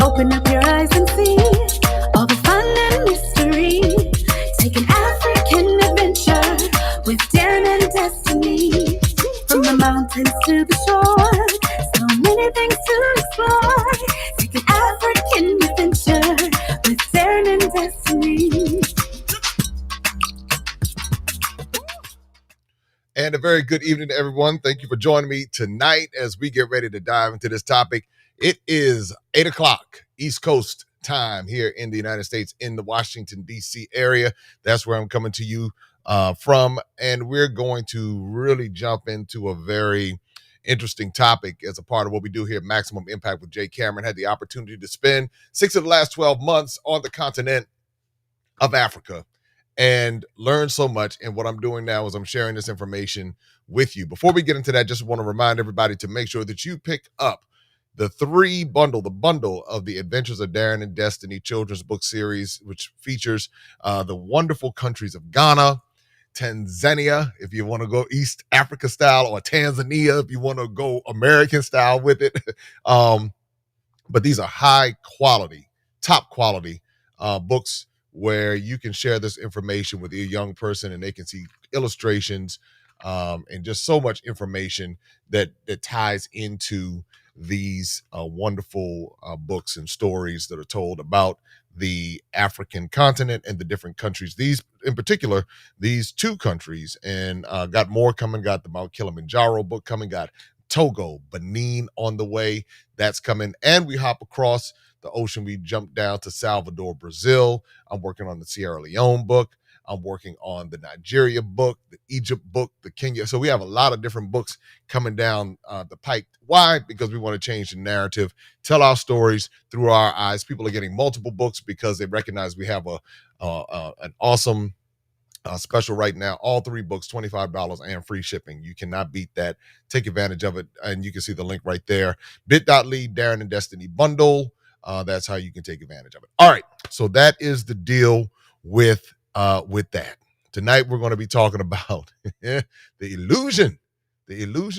Open up your eyes and see all the fun and mystery. Take an African adventure with daring and destiny. From the mountains to the shore, so many things to explore. Take an African And a very good evening to everyone. Thank you for joining me tonight as we get ready to dive into this topic. It is 8 o'clock East Coast time here in the United States in the Washington, D.C. area. That's where I'm coming to you from. And we're going to really jump into a very interesting topic as a part of what we do here at Maximum Impact with Jay Cameron. Had the opportunity to spend 6 of the last 12 months on the continent of Africa and learn so much. And what I'm doing now is I'm sharing this information with you. Before we get into that, just want to remind everybody to make sure that you pick up the bundle of the Adventures of Darren and Destiny children's book series, which features the wonderful countries of Ghana, Tanzania, if you want to go East Africa style, or Tanzania, if you want to go American style with it. But these are high quality, top quality books where you can share this information with a young person and they can see illustrations and just so much information that ties into these wonderful books and stories that are told about the African continent and the different countries. These, in particular, these two countries, and got more coming, got the Mount Kilimanjaro book coming, got Togo, Benin on the way. That's coming. And we hop across the ocean. We jump down to Salvador, Brazil. I'm working on the Sierra Leone book. I'm working on the Nigeria book, the Egypt book, the Kenya. So we have a lot of different books coming down the pike. Why? Because we want to change the narrative, tell our stories through our eyes. People are getting multiple books because they recognize we have an awesome special right now. All three books, $25 and free shipping. You cannot beat that. Take advantage of it. And you can see the link right there. bit.ly Darren and Destiny bundle. That's how you can take advantage of it. All right. So that is the deal with that. Tonight, we're going to be talking about the illusion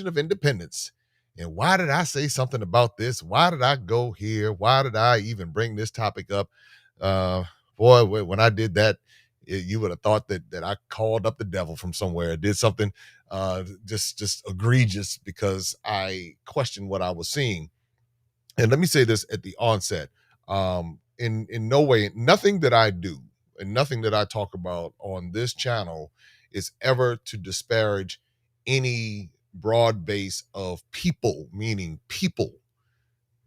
of independence. And why did I say something about this? Why did I go here? Why did I even bring this topic up? Boy, when I did that, you would have thought that I called up the devil from somewhere, did something just egregious because I questioned what I was seeing. And let me say this at the onset. In no way, nothing that I do and nothing that I talk about on this channel is ever to disparage any broad base of people, meaning people.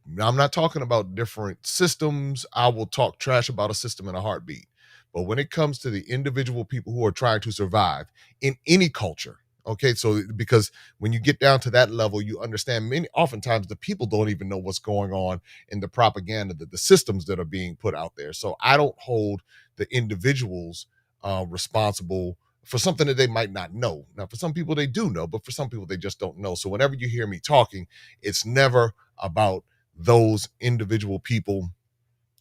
Now, I'm not talking about different systems. I will talk trash about a system in a heartbeat. But when it comes to the individual people who are trying to survive in any culture, okay, so because when you get down to that level, you understand oftentimes the people don't even know what's going on in the propaganda, the systems that are being put out there. So I don't hold the individuals responsible for something that they might not know. Now, for some people, they do know, but for some people, they just don't know. So whenever you hear me talking, it's never about those individual people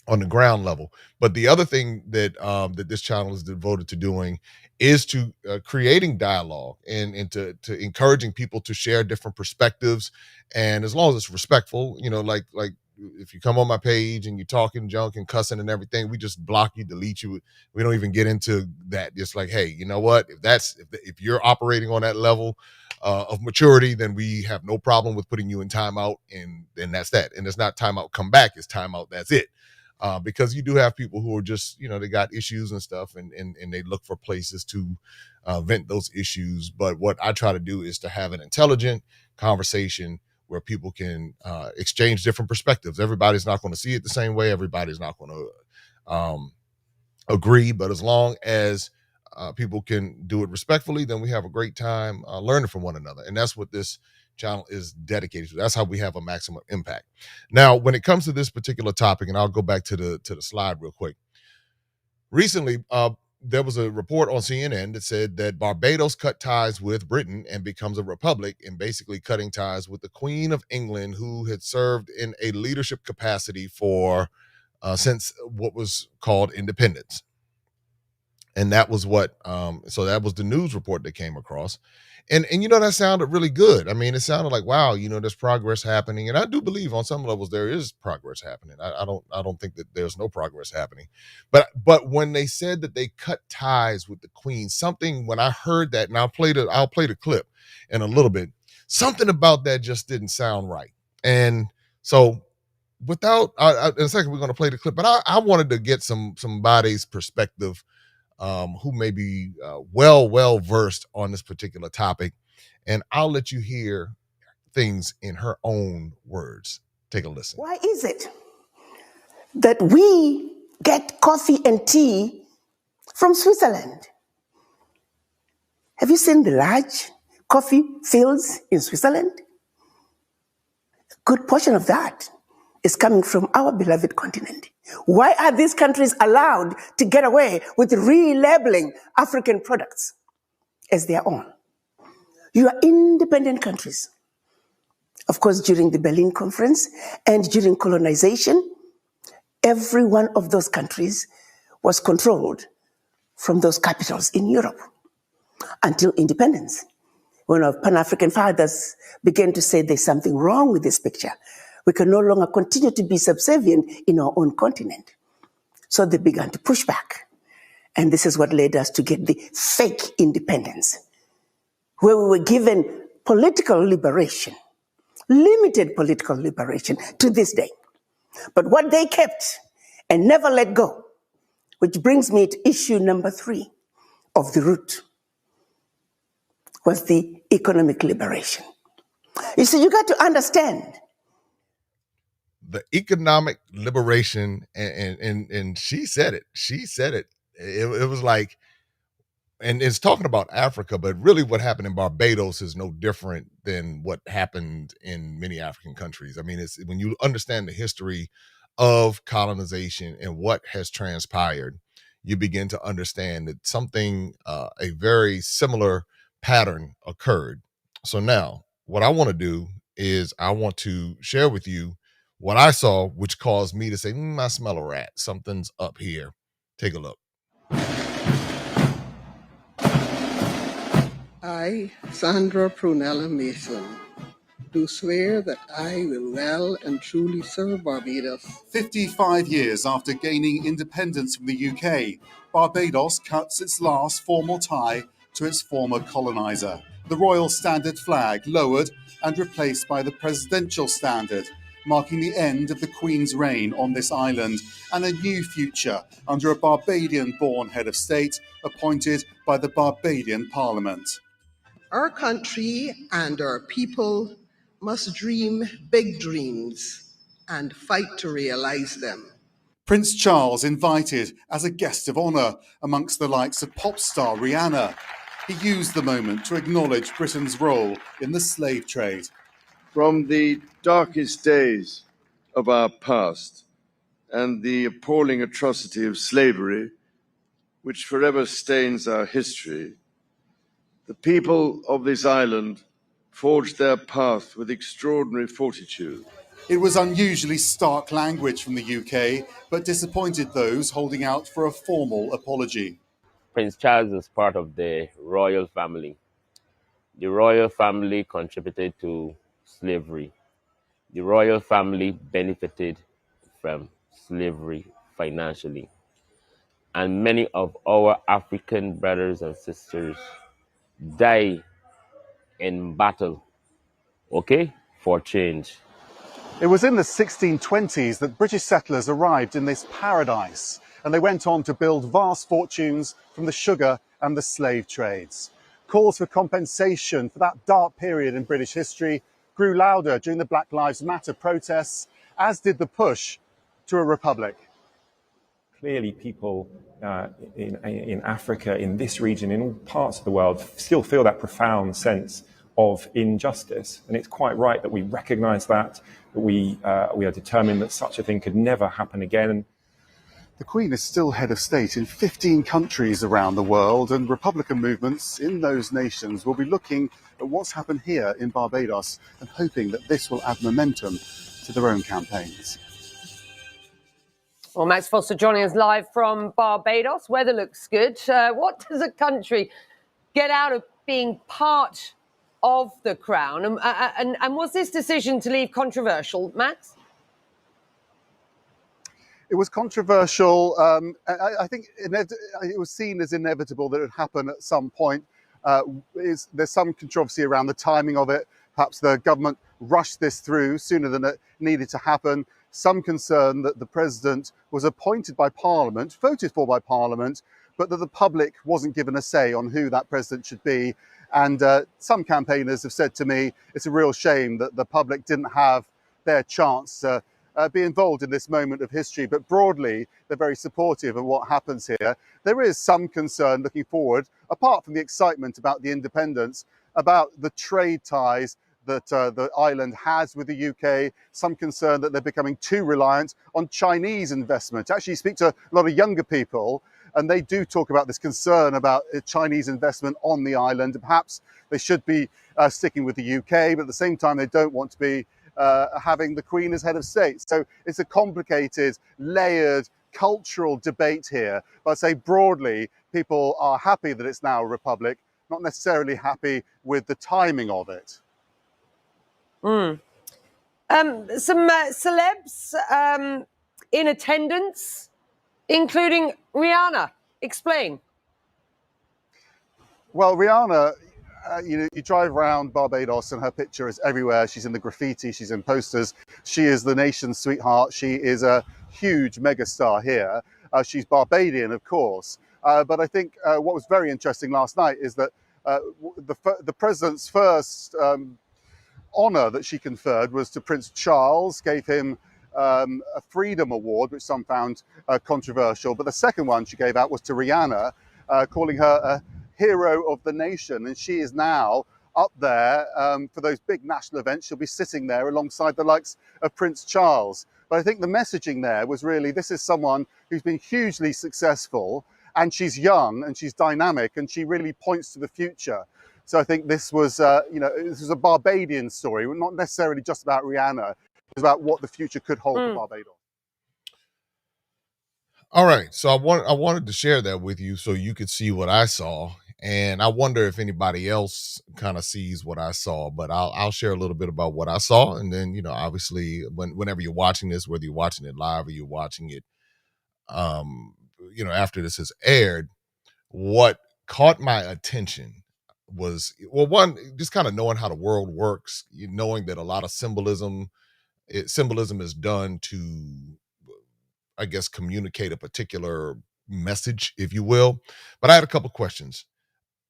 on the ground level. But the other thing that that this channel is devoted to doing is to creating dialogue and to encouraging people to share different perspectives. And as long as it's respectful, like if you come on my page and you're talking junk and cussing and everything, we just block you, delete you. We don't even get into that. Just like, hey, you know what? If you're operating on that level of maturity, then we have no problem with putting you in timeout, and that's that. And it's not timeout, come back. It's timeout. That's it. Because you do have people who are just, they got issues and stuff, and they look for places to vent those issues. But what I try to do is to have an intelligent conversation where people can exchange different perspectives. Everybody's not going to see it the same way. Everybody's not going to agree. But as long as people can do it respectfully, then we have a great time learning from one another. And that's what this channel is dedicated to. That's how we have a maximum impact. Now, when it comes to this particular topic, and I'll go back to the slide real quick. Recently, there was a report on CNN that said that Barbados cut ties with Britain and becomes a republic, and basically cutting ties with the Queen of England, who had served in a leadership capacity for since what was called independence. And that was what, so that was the news report that came across. And that sounded really good. I mean, it sounded like, wow, there's progress happening. And I do believe on some levels there is progress happening. I don't think that there's no progress happening. But when they said that they cut ties with the Queen, something, when I heard that, and I'll play the clip in a little bit, something about that just didn't sound right. And so without, in a second, we're going to play the clip, but I wanted to get somebody's perspective who may be well versed on this particular topic. And I'll let you hear things in her own words. Take a listen. Why is it that we get coffee and tea from Switzerland? Have you seen the large coffee fields in Switzerland? A good portion of that is coming from our beloved continent. Why are these countries allowed to get away with relabeling African products as their own? You are independent countries. Of course, during the Berlin Conference and during colonization, every one of those countries was controlled from those capitals in Europe until independence, when our Pan-African fathers began to say there's something wrong with this picture. We can no longer continue to be subservient in our own continent. So they began to push back. And this is what led us to get the fake independence, where we were given political liberation, limited political liberation to this day. But what they kept and never let go, which brings me to issue number 3 of the root, was the economic liberation. You see, you got to understand. The economic liberation, and she said it. She said it. It was like, and it's talking about Africa, but really what happened in Barbados is no different than what happened in many African countries. I mean, it's when you understand the history of colonization and what has transpired, you begin to understand that something, a very similar pattern occurred. So now what I want to do is I want to share with you what I saw, which caused me to say, I smell a rat. Something's up here. Take a look. I, Sandra Prunella Mason, do swear that I will well and truly serve Barbados. 55 years after gaining independence from the UK, Barbados cuts its last formal tie to its former coloniser. The Royal Standard flag lowered and replaced by the Presidential Standard, marking the end of the Queen's reign on this island and a new future under a Barbadian-born head of state appointed by the Barbadian Parliament. Our country and our people must dream big dreams and fight to realise them. Prince Charles invited as a guest of honour amongst the likes of pop star Rihanna. He used the moment to acknowledge Britain's role in the slave trade. From the darkest days of our past and the appalling atrocity of slavery, which forever stains our history, the people of this island forged their path with extraordinary fortitude. It was unusually stark language from the UK, but disappointed those holding out for a formal apology. Prince Charles is part of the royal family. The royal family contributed to slavery. The royal family benefited from slavery financially. And many of our African brothers and sisters die in battle, for change. It was in the 1620s that British settlers arrived in this paradise, and they went on to build vast fortunes from the sugar and the slave trades. Calls for compensation for that dark period in British history grew louder during the Black Lives Matter protests, as did the push to a republic. Clearly, people in Africa, in this region, in all parts of the world, still feel that profound sense of injustice. And it's quite right that we recognise that we are determined that such a thing could never happen again. The Queen is still head of state in 15 countries around the world, and Republican movements in those nations will be looking at what's happened here in Barbados and hoping that this will add momentum to their own campaigns. Well, Max Foster joining us live from Barbados. Weather looks good. What does a country get out of being part of the Crown? And was this decision to leave controversial, Max? It was controversial. I think it was seen as inevitable that it would happen at some point. There's some controversy around the timing of it. Perhaps the government rushed this through sooner than it needed to happen. Some concern that the president was appointed by Parliament, voted for by Parliament, but that the public wasn't given a say on who that president should be. And some campaigners have said to me, it's a real shame that the public didn't have their chance to be involved in this moment of history. But broadly, they're very supportive of what happens here. There is some concern looking forward, apart from the excitement about the independence, about the trade ties that the island has with the UK, some concern that they're becoming too reliant on Chinese investment. Actually, you speak to a lot of younger people, and they do talk about this concern about Chinese investment on the island. Perhaps they should be sticking with the UK, but at the same time, they don't want to be having the Queen as head of state. So it's a complicated, layered, cultural debate here. But I'd say broadly, people are happy that it's now a republic, not necessarily happy with the timing of it. Some celebs in attendance, including Rihanna. Explain. Well, Rihanna, you drive around Barbados and her picture is everywhere. She's in the graffiti, she's in posters. She is the nation's sweetheart. She is a huge megastar here. She's Barbadian, of course. But I think what was very interesting last night is that the president's first honor that she conferred was to Prince Charles, gave him a Freedom Award, which some found controversial. But the second one she gave out was to Rihanna, calling her a hero of the nation. And she is now up there for those big national events. She'll be sitting there alongside the likes of Prince Charles. But I think the messaging there was really, this is someone who's been hugely successful, and she's young and she's dynamic, and she really points to the future. So I think this was, this was a Barbadian story, not necessarily just about Rihanna. It was about what the future could hold for Barbados. All right, so I wanted to share that with you so you could see what I saw, and I wonder if anybody else kind of sees what I saw. But I'll share a little bit about what I saw, and then obviously whenever you're watching this, whether you're watching it live or you're watching it, after this has aired, what caught my attention was, well, one, just kind of knowing how the world works, knowing that a lot of symbolism is done to, I guess, communicate a particular message, if you will. But I had a couple questions.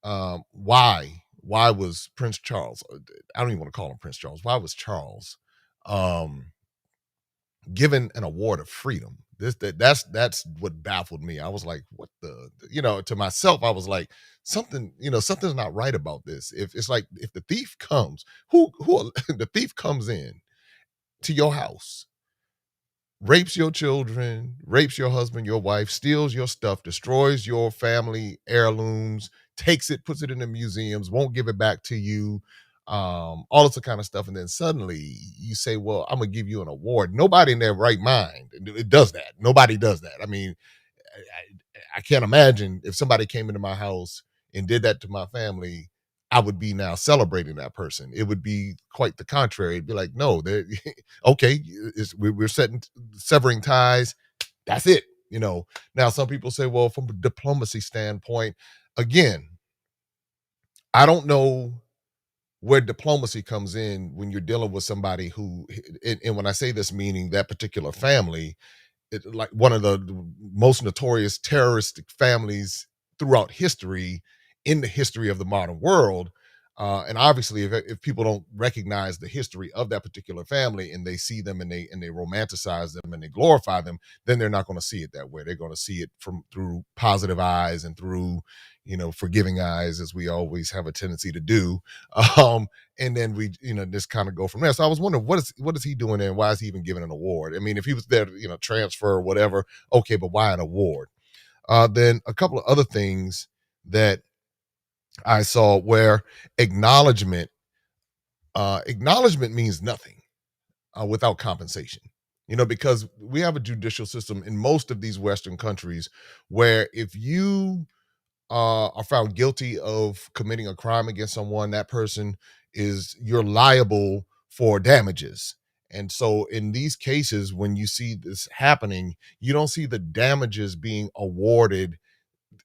Why was Prince Charles, I don't even want to call him Prince Charles, why was Charles given an award of freedom? That's what baffled me. I was like, what the, to myself, I was like, something's not right about this. If it's like, if the thief comes, who the thief comes in to your house, rapes your children, rapes your husband, your wife, steals your stuff, destroys your family heirlooms, takes it, puts it in the museums, won't give it back to you, all this kind of stuff. And then suddenly you say, well, I'm going to give you an award. Nobody in their right mind it does that. Nobody does that. I mean, I can't imagine if somebody came into my house and did that to my family, I would be now celebrating that person. It would be quite the contrary. It'd be like, no, okay, we're severing ties. That's it. Now some people say, well, from a diplomacy standpoint, again, I don't know where diplomacy comes in when you're dealing with somebody who, and when I say this, meaning that particular family, like one of the most notorious terroristic families throughout history, in the history of the modern world. And obviously, if people don't recognize the history of that particular family and they see them and they romanticize them and they glorify them, then they're not going to see it that way. They're going to see it through positive eyes and through, forgiving eyes, as we always have a tendency to do. And then we, just kind of go from there. So I was wondering, what is he doing there, and why is he even given an award? I mean, if he was there to, transfer or whatever, okay, but why an award? Then a couple of other things that I saw where acknowledgement means nothing without compensation. Because we have a judicial system in most of these Western countries where if you are found guilty of committing a crime against someone, that person you're liable for damages. And so in these cases, when you see this happening, you don't see the damages being awarded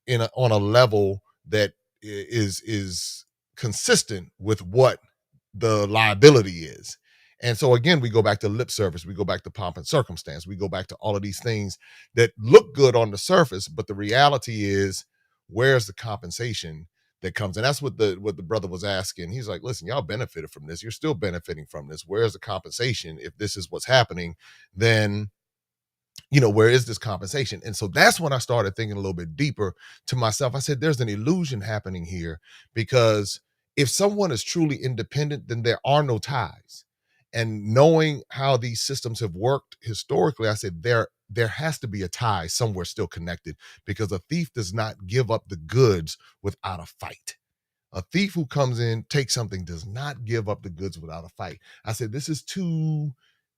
on a level that is consistent with what the liability is. And so again, we go back to lip service, we go back to pomp and circumstance, we go back to all of these things that look good on the surface, but the reality is where's the compensation that comes? And that's what the brother was asking. He's like, listen, y'all benefited from this. You're still benefiting from this. Where's the compensation? If this is what's happening, then, where is this compensation? And so that's when I started thinking a little bit deeper to myself. I said, there's an illusion happening here, because if someone is truly independent, then there are no ties. And knowing how these systems have worked historically, I said, there has to be a tie somewhere still connected, because a thief does not give up the goods without a fight. A thief who comes in, takes something, does not give up the goods without a fight. I said, this is too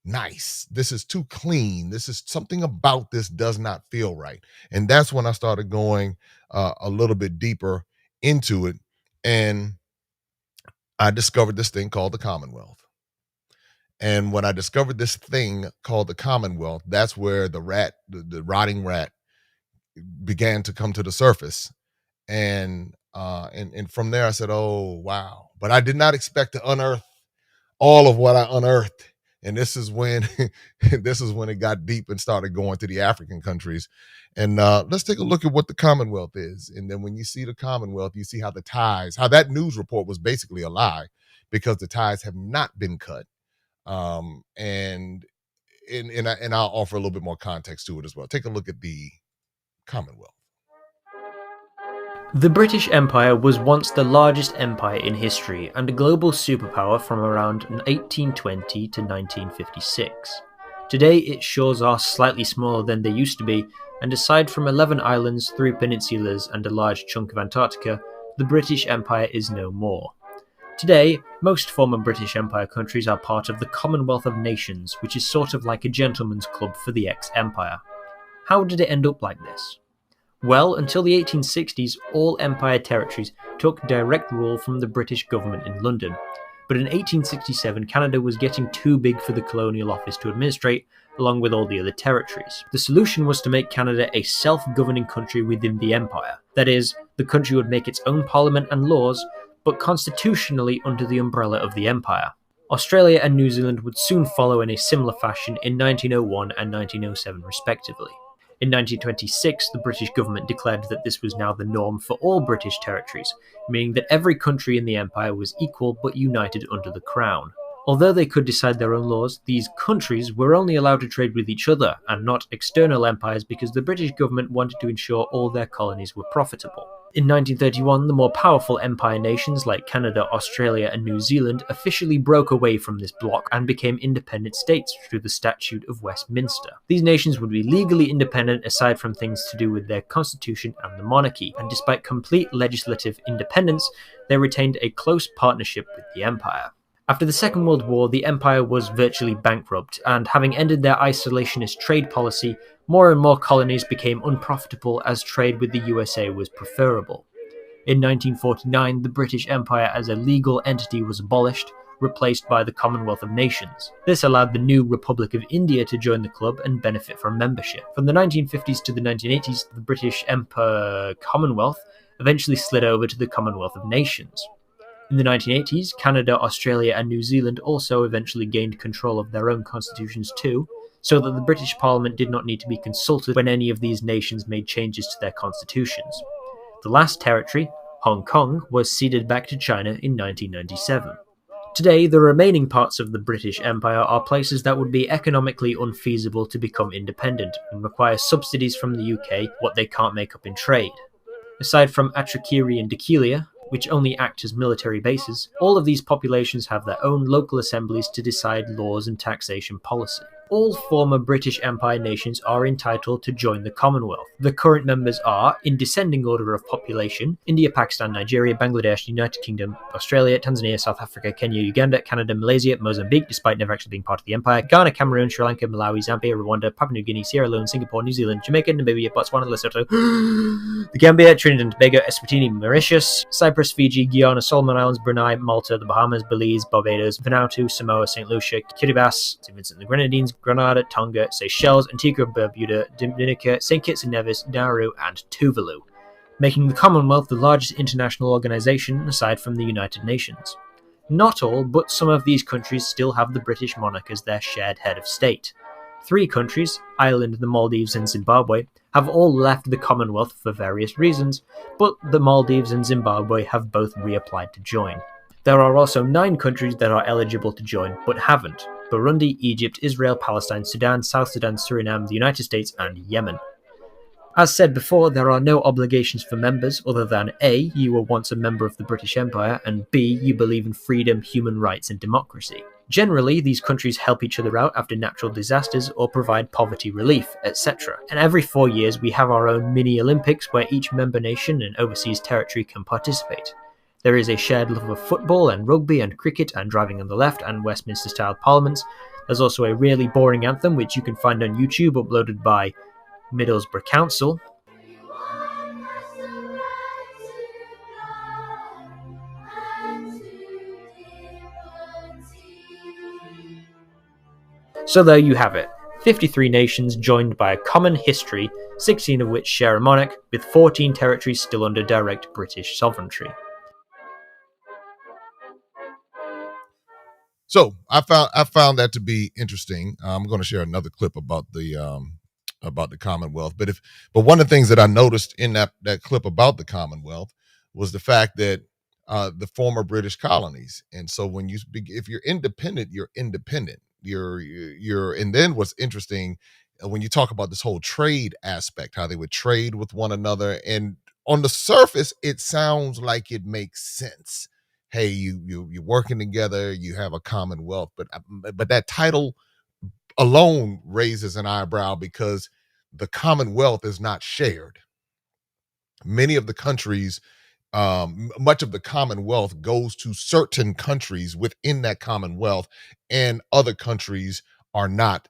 nice. This is too clean. This is something about this does not feel right. And that's when I started going a little bit deeper into it. And I discovered this thing called the Commonwealth. And when I discovered this thing called the Commonwealth, that's where the rotting rat began to come to the surface. And from there I said, oh, wow. But I did not expect to unearth all of what I unearthed. And this is when it got deep and started going to the African countries. And let's take a look at what the Commonwealth is. And then when you see the Commonwealth, you see how that news report was basically a lie, because the ties have not been cut. And I'll offer a little bit more context to it as well. Take a look at the Commonwealth. The British Empire was once the largest empire in history and a global superpower from around 1820 to 1956. Today its shores are slightly smaller than they used to be, and aside from 11 islands, 3 peninsulas and a large chunk of Antarctica, the British Empire is no more. Today, most former British Empire countries are part of the Commonwealth of Nations, which is sort of like a gentleman's club for the ex-empire. How did it end up like this? Well, until the 1860s, all Empire territories took direct rule from the British government in London. But in 1867, Canada was getting too big for the colonial office to administrate, along with all the other territories. The solution was to make Canada a self-governing country within the Empire. That is, the country would make its own parliament and laws, but constitutionally under the umbrella of the Empire. Australia and New Zealand would soon follow in a similar fashion in 1901 and 1907 respectively. In 1926, the British government declared that this was now the norm for all British territories, meaning that every country in the empire was equal but united under the crown. Although they could decide their own laws, these countries were only allowed to trade with each other and not external empires, because the British government wanted to ensure all their colonies were profitable. In 1931, the more powerful empire nations like Canada, Australia and New Zealand officially broke away from this bloc and became independent states through the Statute of Westminster. These nations would be legally independent aside from things to do with their constitution and the monarchy, and despite complete legislative independence, they retained a close partnership with the empire. After the Second World War, the empire was virtually bankrupt, and having ended their isolationist trade policy, more and more colonies became unprofitable as trade with the USA was preferable. In 1949, the British Empire as a legal entity was abolished, replaced by the Commonwealth of Nations. This allowed the new Republic of India to join the club and benefit from membership. From the 1950s to the 1980s, the British Empire Commonwealth eventually slid over to the Commonwealth of Nations. In the 1980s, Canada, Australia and New Zealand also eventually gained control of their own constitutions too, so that the British Parliament did not need to be consulted when any of these nations made changes to their constitutions. The last territory, Hong Kong, was ceded back to China in 1997. Today, the remaining parts of the British Empire are places that would be economically unfeasible to become independent and require subsidies from the UK, what they can't make up in trade. Aside from Atrikiri and Dakilia, which only act as military bases, all of these populations have their own local assemblies to decide laws and taxation policy. All former British Empire nations are entitled to join the Commonwealth. The current members are, in descending order of population, India, Pakistan, Nigeria, Bangladesh, United Kingdom, Australia, Tanzania, South Africa, Kenya, Uganda, Canada, Malaysia, Mozambique, despite never actually being part of the empire, Ghana, Cameroon, Sri Lanka, Malawi, Zambia, Rwanda, Papua New Guinea, Sierra Leone, Singapore, New Zealand, Jamaica, Namibia, Botswana, Lesotho, the Gambia, Trinidad and Tobago, Eswatini, Mauritius, Cyprus, Fiji, Guyana, Solomon Islands, Brunei, Malta, the Bahamas, Belize, Barbados, Vanuatu, Samoa, St. Lucia, Kiribati, St. Vincent and the Grenadines, Grenada, Tonga, Seychelles, Antigua and Barbuda, Dominica, St. Kitts and Nevis, Nauru, and Tuvalu, making the Commonwealth the largest international organisation aside from the United Nations. Not all, but some of these countries still have the British monarch as their shared head of state. 3 countries, Ireland, the Maldives and Zimbabwe, have all left the Commonwealth for various reasons, but the Maldives and Zimbabwe have both reapplied to join. There are also 9 countries that are eligible to join but haven't: Burundi, Egypt, Israel, Palestine, Sudan, South Sudan, Suriname, the United States and Yemen. As said before, there are no obligations for members other than A. You were once a member of the British Empire, and B. You believe in freedom, human rights and democracy. Generally, these countries help each other out after natural disasters or provide poverty relief, etc. And every 4 years we have our own mini-Olympics where each member nation and overseas territory can participate. There is a shared love of football and rugby and cricket and driving on the left and Westminster-style parliaments. There's also a really boring anthem which you can find on YouTube uploaded by Middlesbrough Council. So there you have it, 53 nations joined by a common history, 16 of which share a monarch, with 14 territories still under direct British sovereignty. So I found that to be interesting. I'm going to share another clip about the Commonwealth. But one of the things that I noticed in that clip about the Commonwealth was the fact that the former British colonies. And so if you're independent, you're independent. And then what's interesting when you talk about this whole trade aspect, how they would trade with one another, and on the surface, it sounds like it makes sense. Hey, you're working together, you have a commonwealth, but that title alone raises an eyebrow because the commonwealth is not shared. Many of the countries, much of the commonwealth goes to certain countries within that commonwealth, and other countries are not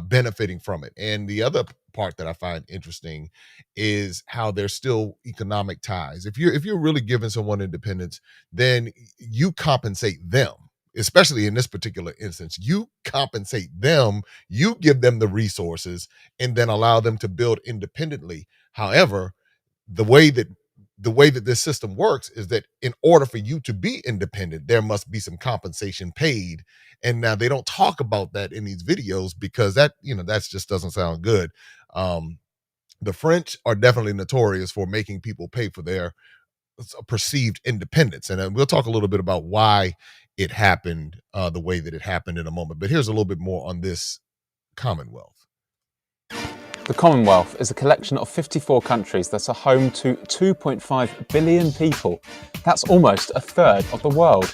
benefiting from it. And the other part that I find interesting is how there's still economic ties. If you're really giving someone independence, then you compensate them. Especially in this particular instance, you compensate them, you give them the resources, and then allow them to build independently. However, the way that this system works is that in order for you to be independent, there must be some compensation paid. And now they don't talk about that in these videos because that just doesn't sound good. The French are definitely notorious for making people pay for their perceived independence. And we'll talk a little bit about why it happened the way that it happened in a moment. But here's a little bit more on this Commonwealth. The Commonwealth is a collection of 54 countries that are home to 2.5 billion people. That's almost a third of the world.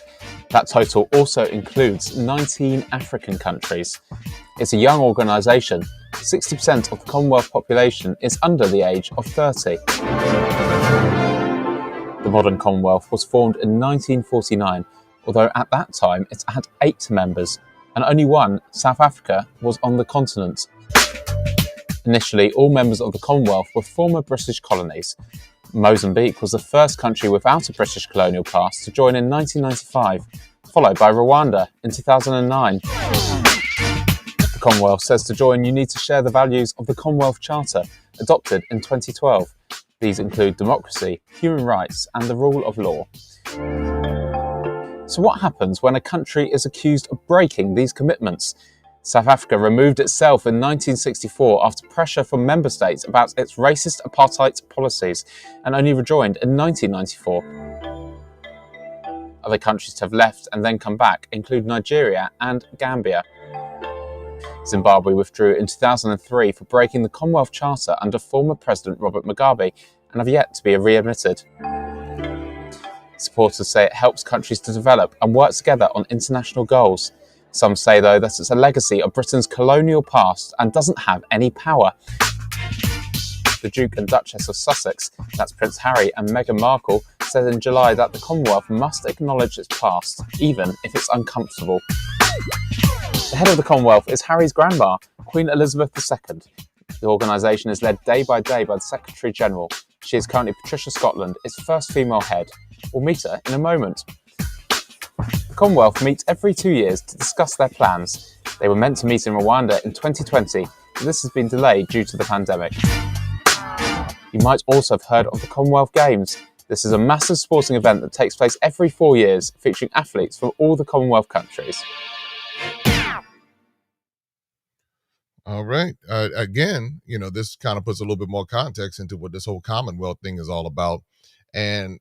That total also includes 19 African countries. It's a young organisation. 60% of the Commonwealth population is under the age of 30. The modern Commonwealth was formed in 1949, although at that time it had 8 members, and only one, South Africa, was on the continent. Initially, all members of the Commonwealth were former British colonies. Mozambique was the first country without a British colonial past to join in 1995, followed by Rwanda in 2009. The Commonwealth says to join you need to share the values of the Commonwealth Charter, adopted in 2012. These include democracy, human rights and the rule of law. So what happens when a country is accused of breaking these commitments? South Africa removed itself in 1964 after pressure from member states about its racist apartheid policies, and only rejoined in 1994. Other countries to have left and then come back include Nigeria and Gambia. Zimbabwe withdrew in 2003 for breaking the Commonwealth Charter under former President Robert Mugabe and have yet to be readmitted. Supporters say it helps countries to develop and work together on international goals. Some say, though, that it's a legacy of Britain's colonial past and doesn't have any power. The Duke and Duchess of Sussex, that's Prince Harry and Meghan Markle, said in July that the Commonwealth must acknowledge its past, even if it's uncomfortable. The head of the Commonwealth is Harry's grandma, Queen Elizabeth II. The organisation is led day by day by the Secretary-General. She is currently Patricia Scotland, its first female head. We'll meet her in a moment. The Commonwealth meets every 2 years to discuss their plans. They were meant to meet in Rwanda in 2020, but this has been delayed due to the pandemic. You might also have heard of the Commonwealth Games. This is a massive sporting event that takes place every 4 years, featuring athletes from all the Commonwealth countries. All right. Again, this kind of puts a little bit more context into what this whole Commonwealth thing is all about, and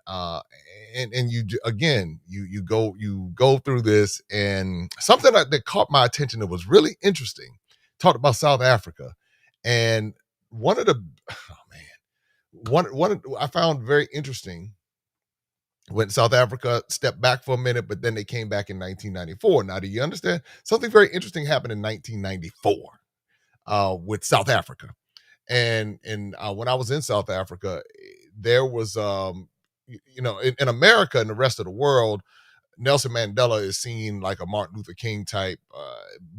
again, you go through this, and something that caught my attention that was really interesting. Talked about South Africa, and one of the I found very interesting when South Africa stepped back for a minute, but then they came back in 1994. Now, do you understand? Something very interesting happened in 1994 with South Africa. And when I was in South Africa, there was, in America and the rest of the world, Nelson Mandela is seen like a Martin Luther King type.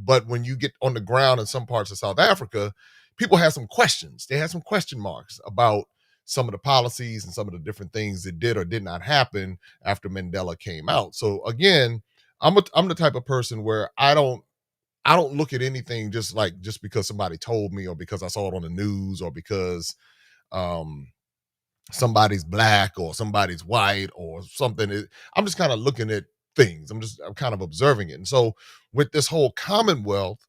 But when you get on the ground in some parts of South Africa, people have some questions. They had some question marks about some of the policies and some of the different things that did or did not happen after Mandela came out. So again, I'm the type of person where I don't look at anything just because somebody told me or because I saw it on the news or because somebody's black or somebody's white or something. I'm just kind of looking at things. I'm kind of observing it. And so with this whole Commonwealth,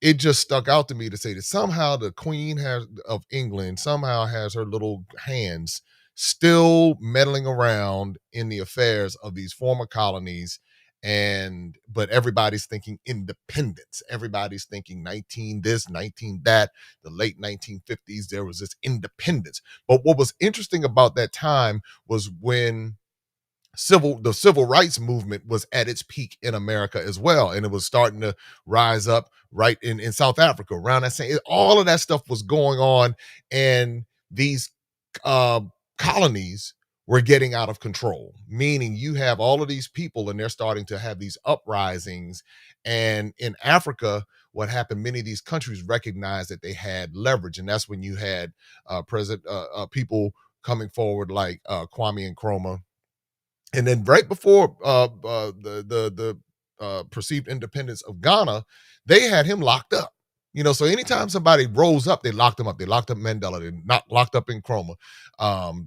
it just stuck out to me to say that somehow the Queen of England somehow has her little hands still meddling around in the affairs of these former colonies. But everybody's thinking independence. Everybody's thinking 19 this, 19 that. The late 1950s, there was this independence. But what was interesting about that time was when the civil rights movement was at its peak in America as well. And it was starting to rise up right in South Africa around that same, all of that stuff was going on. And these colonies were getting out of control, meaning you have all of these people and they're starting to have these uprisings. And in Africa, what happened, many of these countries recognized that they had leverage. And that's when you had people coming forward like Kwame Nkrumah. And then right before the perceived independence of Ghana, they had him locked up. So anytime somebody rose up, they locked him up. They locked up Mandela. They not locked up Nkrumah.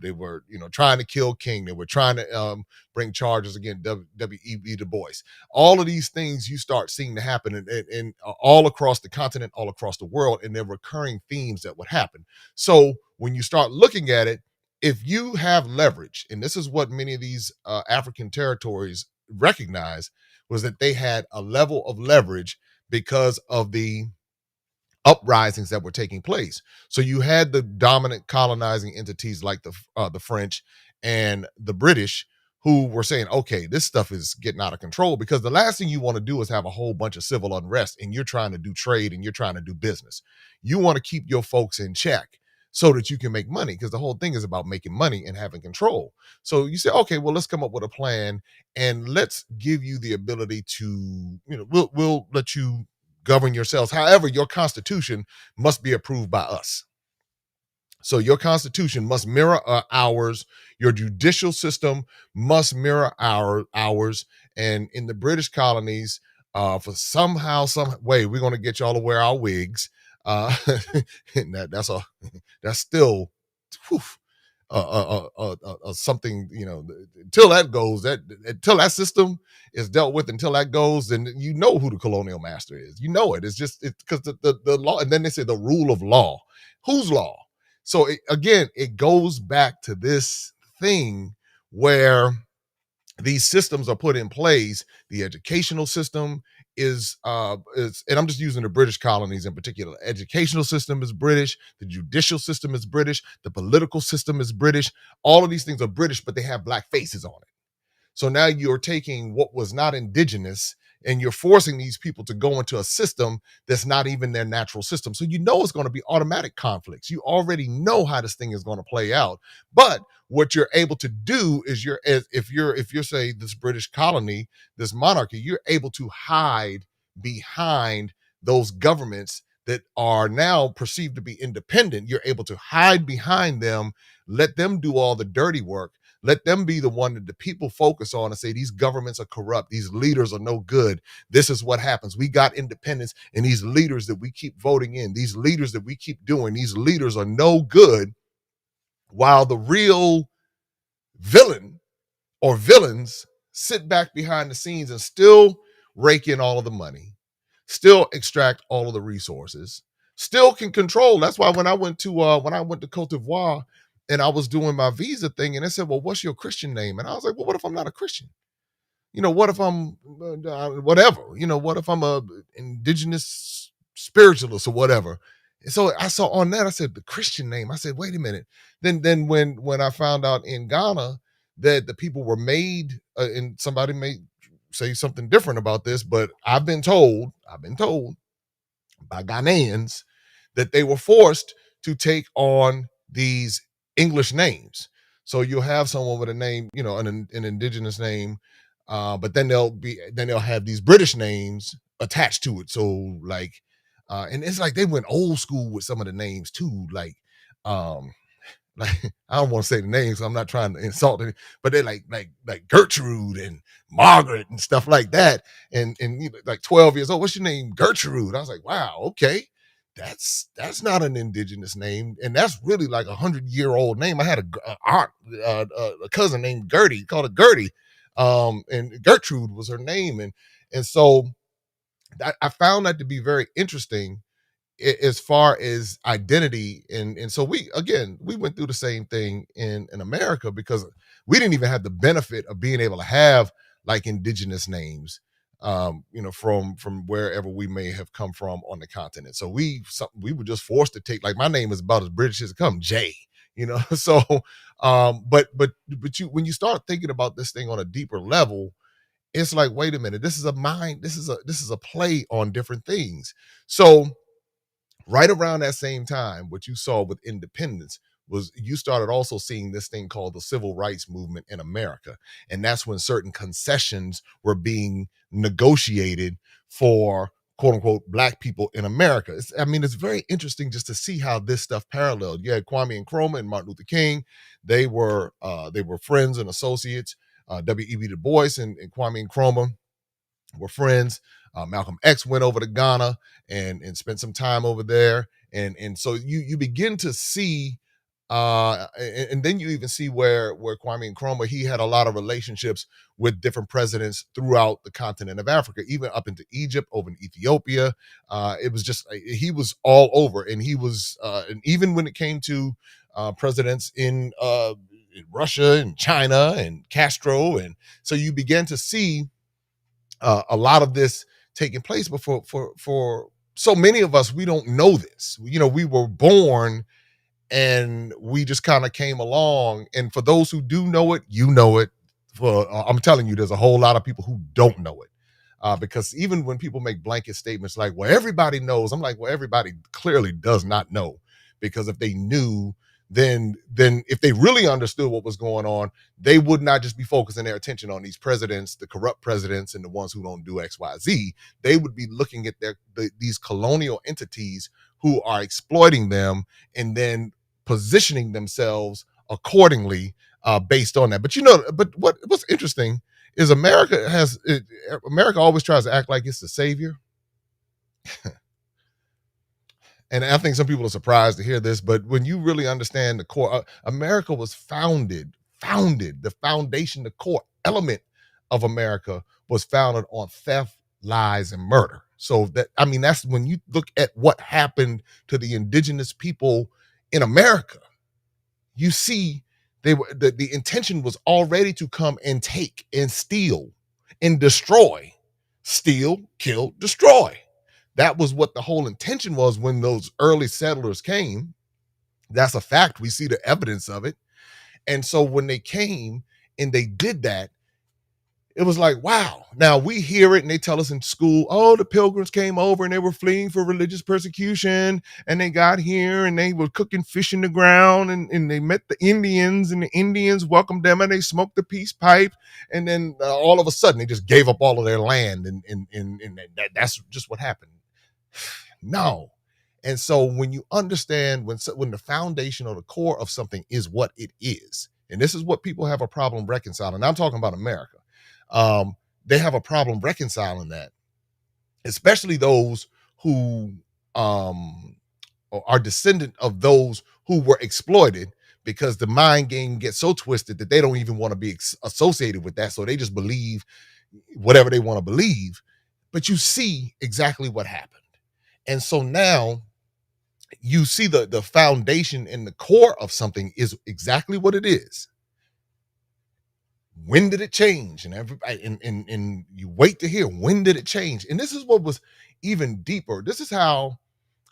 They were, trying to kill King. They were trying to bring charges against W.E.B. Du Bois. All of these things you start seeing to happen in all across the continent, all across the world, and they're recurring themes that would happen. So when you start looking at it, if you have leverage, and this is what many of these African territories recognize, was that they had a level of leverage because of the uprisings that were taking place. So you had the dominant colonizing entities like the French and the British, who were saying, okay, this stuff is getting out of control, because the last thing you want to do is have a whole bunch of civil unrest and you're trying to do trade and you're trying to do business. You want to keep your folks in check so that you can make money, because the whole thing is about making money and having control. So you say, okay, well, let's come up with a plan and let's give you the ability to, we'll let you govern yourselves. However, your constitution must be approved by us. So your constitution must mirror ours. Your judicial system must mirror ours. And in the British colonies, for some way, we're going to get y'all to wear our wigs. And that's still whew, something, until that goes, until that system is dealt with, until that goes, then you know who the colonial master is. You know it. It's just because the law, and then they say the rule of law. Whose law? So it goes back to this thing where these systems are put in place. The educational system is and I'm just using the British colonies in particular. The educational system is British. The judicial system is British. The political system is British. All of these things are British, but they have black faces on it. So now you're taking what was not indigenous and you're forcing these people to go into a system that's not even their natural system. So it's going to be automatic conflicts. You already know how this thing is going to play out. But what you're able to do is if you're say this British colony, this monarchy, you're able to hide behind those governments that are now perceived to be independent. You're able to hide behind them, let them do all the dirty work. Let them be the one that the people focus on and say, these governments are corrupt. These leaders are no good. This is what happens. We got independence, and these leaders that we keep voting in, these leaders that we keep doing, these leaders are no good, while the real villain or villains sit back behind the scenes and still rake in all of the money, still extract all of the resources, still can control. That's why when I went to Cote d'Ivoire and I was doing my visa thing, and they said, "Well, what's your Christian name?" And I was like, "Well, what if I'm not a Christian? What if I'm whatever? What if I'm a indigenous spiritualist or whatever?" And so I saw on that, I said, the Christian name. I said, wait a minute. Then when I found out in Ghana that the people were made, and somebody may say something different about this, but I've been told by Ghanaians that they were forced to take on these English names. So you'll have someone with a name, an indigenous name, but then they'll have these British names attached to it. So like, and it's like they went old school with some of the names too. Like I don't want to say the names, so I'm not trying to insult it, but they're like Gertrude and Margaret and stuff like that. And like 12 years old, what's your name? Gertrude. I was like, wow, okay. That's not an indigenous name, and that's really like 100-year-old name. I had a cousin named Gertie, called her Gertie, and Gertrude was her name, and so I found that to be very interesting as far as identity. And so we went through the same thing in America, because we didn't even have the benefit of being able to have like indigenous names, from wherever we may have come from on the continent. So we were just forced to take, like, my name is about as British as it comes, Jay, so but you, when you start thinking about this thing on a deeper level, it's like, wait a minute, this is a play on different things. So right around that same time, what you saw with independence was you started also seeing this thing called the civil rights movement in America. And that's when certain concessions were being negotiated for quote unquote Black people in America. It's very interesting just to see how this stuff paralleled. You had Kwame Nkrumah and Martin Luther King. They were friends and associates. W.E.B. Du Bois and Kwame Nkrumah were friends. Malcolm X went over to Ghana and spent some time over there. And so you begin to see, and then you even see where Kwame Nkrumah, he had a lot of relationships with different presidents throughout the continent of Africa, even up into Egypt, over in Ethiopia. It was just, he was all over. And he was, and even when it came to presidents in Russia and China and Castro. And so you began to see a lot of this taking place. But for so many of us, we don't know this. We were born and we just kind of came along. And for those who do know it, I'm telling you, there's a whole lot of people who don't know it. Because even when people make blanket statements like, well, everybody knows, I'm like, well, everybody clearly does not know. Because if they knew, then if they really understood what was going on, they would not just be focusing their attention on these presidents, the corrupt presidents, and the ones who don't do X, Y, Z. They would be looking at these colonial entities who are exploiting them and then positioning themselves accordingly based on that. But what's interesting is America always tries to act like it's the savior. And I think some people are surprised to hear this, but when you really understand the core, America was founded, the foundation, the core element of America was founded on theft, lies, and murder. So that's when you look at what happened to the indigenous people in America, you see the intention was already to come and take and steal and destroy. Steal, kill, destroy. That was what the whole intention was when those early settlers came. That's a fact. We see the evidence of it. And so when they came and they did that, it was like, wow. Now we hear it and they tell us in school, oh, the pilgrims came over and they were fleeing for religious persecution. And they got here and they were cooking fish in the ground and they met the Indians and the Indians welcomed them and they smoked the peace pipe. And then all of a sudden they just gave up all of their land. And that's just what happened. No. And so when you understand when the foundation or the core of something is what it is, and this is what people have a problem reconciling. I'm talking about America. They have a problem reconciling that, especially those who are descendant of those who were exploited, because the mind game gets so twisted that they don't even want to be associated with that. So they just believe whatever they want to believe. But you see exactly what happened. And so now you see the foundation and the core of something is exactly what it is. When did it change? And everybody and you wait to hear, when did it change? And this is what was even deeper. This is how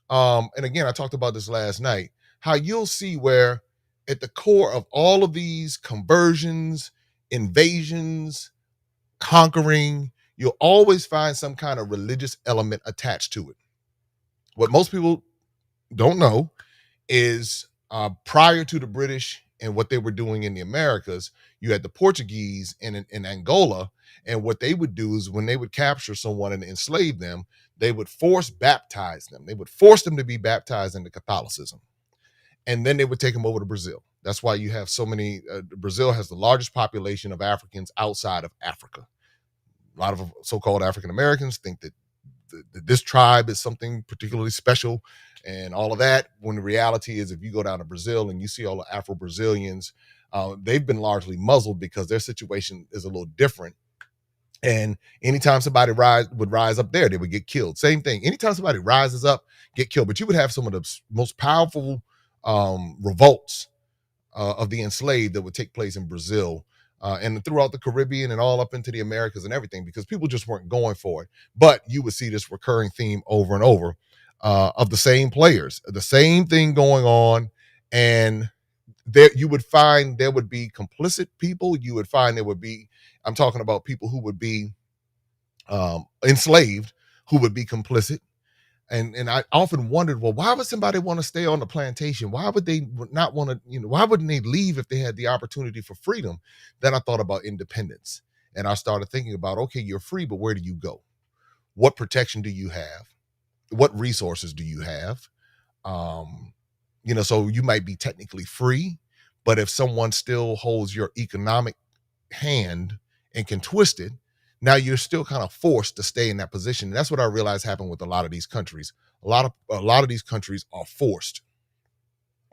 and again, I talked about this last night, how you'll see where at the core of all of these conversions, invasions, conquering, you'll always find some kind of religious element attached to it. What most people don't know is prior to the British and what they were doing in the Americas, you had the Portuguese in Angola, and what they would do is when they would capture someone and enslave them, they would force baptize them. They would force them to be baptized into Catholicism, and then they would take them over to Brazil. That's why you have so many. Brazil has the largest population of Africans outside of Africa. A lot of so-called African Americans think that this tribe is something particularly special and all of that, when the reality is, if you go down to Brazil and you see all the Afro-Brazilians, they've been largely muzzled because their situation is a little different. And anytime somebody would rise up there, they would get killed. Same thing. Anytime somebody rises up, get killed. But you would have some of the most powerful revolts of the enslaved that would take place in Brazil and throughout the Caribbean and all up into the Americas and everything, because people just weren't going for it. But you would see this recurring theme over and over of the same players, the same thing going on. And there you would find there would be complicit people. You would find there would be, I'm talking about people who would be enslaved, who would be complicit. And I often wondered, well, why would somebody want to stay on the plantation? Why would they not want to, why wouldn't they leave if they had the opportunity for freedom? Then I thought about independence. And I started thinking about, okay, you're free, but where do you go? What protection do you have? What resources do you have? So you might be technically free, but if someone still holds your economic hand and can twist it, now you're still kind of forced to stay in that position. And that's what I realized happened with a lot of these countries. A lot of these countries are forced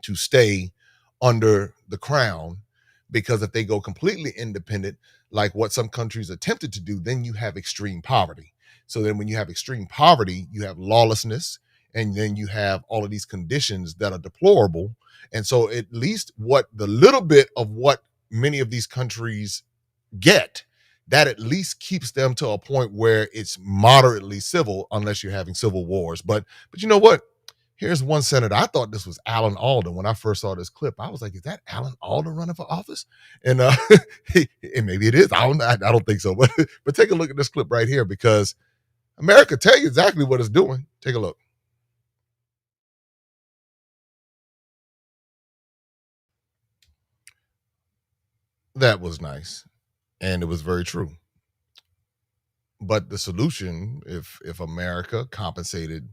to stay under the crown, because if they go completely independent, like what some countries attempted to do, then you have extreme poverty. So then when you have extreme poverty, you have lawlessness, and then you have all of these conditions that are deplorable. And so at least what the little bit of what many of these countries get, that at least keeps them to a point where it's moderately civil, unless you're having civil wars. But you know what? Here's one senator. I thought this was Alan Alda when I first saw this clip. I was like, is that Alan Alda running for office? And and maybe it is. I don't think so. But take a look at this clip right here, because America tell you exactly what it's doing. Take a look. That was nice. And it was very true. But the solution, if America compensated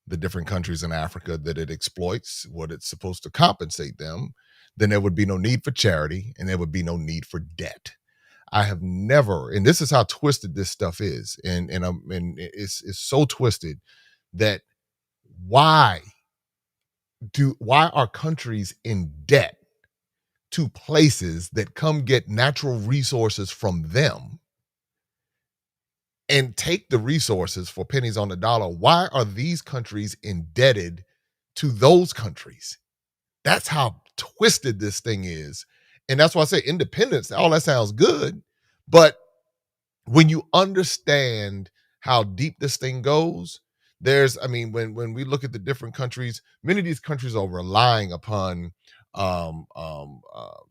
the different countries in Africa that it exploits, what it's supposed to compensate them, then there would be no need for charity and there would be no need for debt. I have never, and this is how twisted this stuff is, and it's so twisted that why are countries in debt to places that come get natural resources from them and take the resources for pennies on the dollar? Why are these countries indebted to those countries? That's how twisted this thing is. And that's why I say independence, all that sounds good. But when you understand how deep this thing goes, when we look at the different countries, many of these countries are relying upon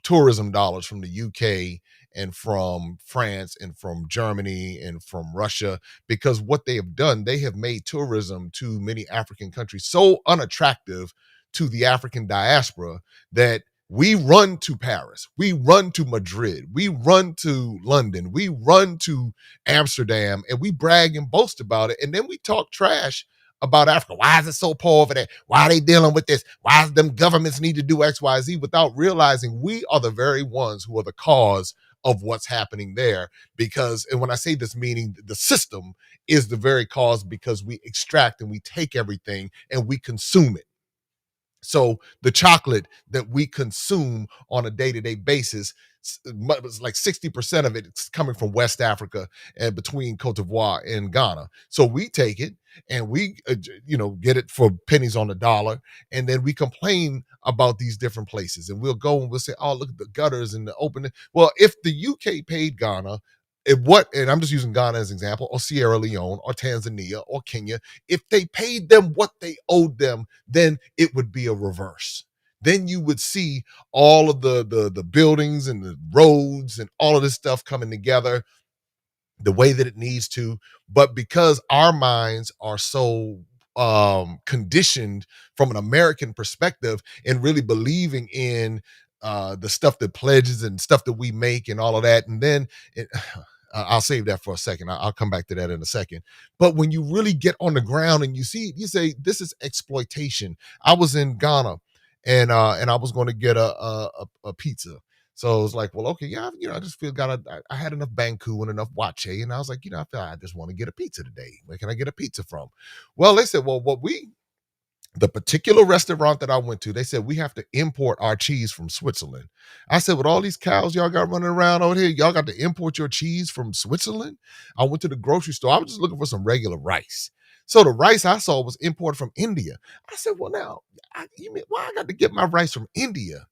tourism dollars from the UK and from France and from Germany and from Russia, because what they have done, they have made tourism to many African countries so unattractive to the African diaspora that we run to Paris, we run to Madrid, we run to London, we run to Amsterdam, and we brag and boast about it. And then we talk trash about Africa. Why is it so poor over there? Why are they dealing with this? Why does them governments need to do X, Y, Z? Without realizing we are the very ones who are the cause of what's happening there. Because, and when I say this, meaning the system is the very cause, because we extract and we take everything and we consume it. So the chocolate that we consume on a day-to-day basis it's like 60% of it is coming from West Africa and between Cote d'Ivoire and Ghana. So we take it and we, get it for pennies on the dollar. And then we complain about these different places. And we'll go and we'll say, oh, look at the gutters and the open. Well, if the UK paid Ghana, and I'm just using Ghana as an example, or Sierra Leone, or Tanzania, or Kenya, if they paid them what they owed them, then it would be a reverse. Then you would see all of the buildings and the roads and all of this stuff coming together the way that it needs to. But because our minds are so conditioned from an American perspective and really believing in the stuff that pledges and stuff that we make and all of that, and then I'll save that for a second. I'll come back to that in a second. But when you really get on the ground and you see, you say, this is exploitation. I was in Ghana and I was going to get a pizza. So it was like, well, okay, yeah, I just feel I had enough Banku and enough Wache, and I was like, I feel I just want to get a pizza today. Where can I get a pizza from? Well, they said, well, the particular restaurant that I went to, they said, we have to import our cheese from Switzerland. I said, with all these cows y'all got running around over here, y'all got to import your cheese from Switzerland? I went to the grocery store. I was just looking for some regular rice. So the rice I saw was imported from India. I said, well, now, why I got to get my rice from India?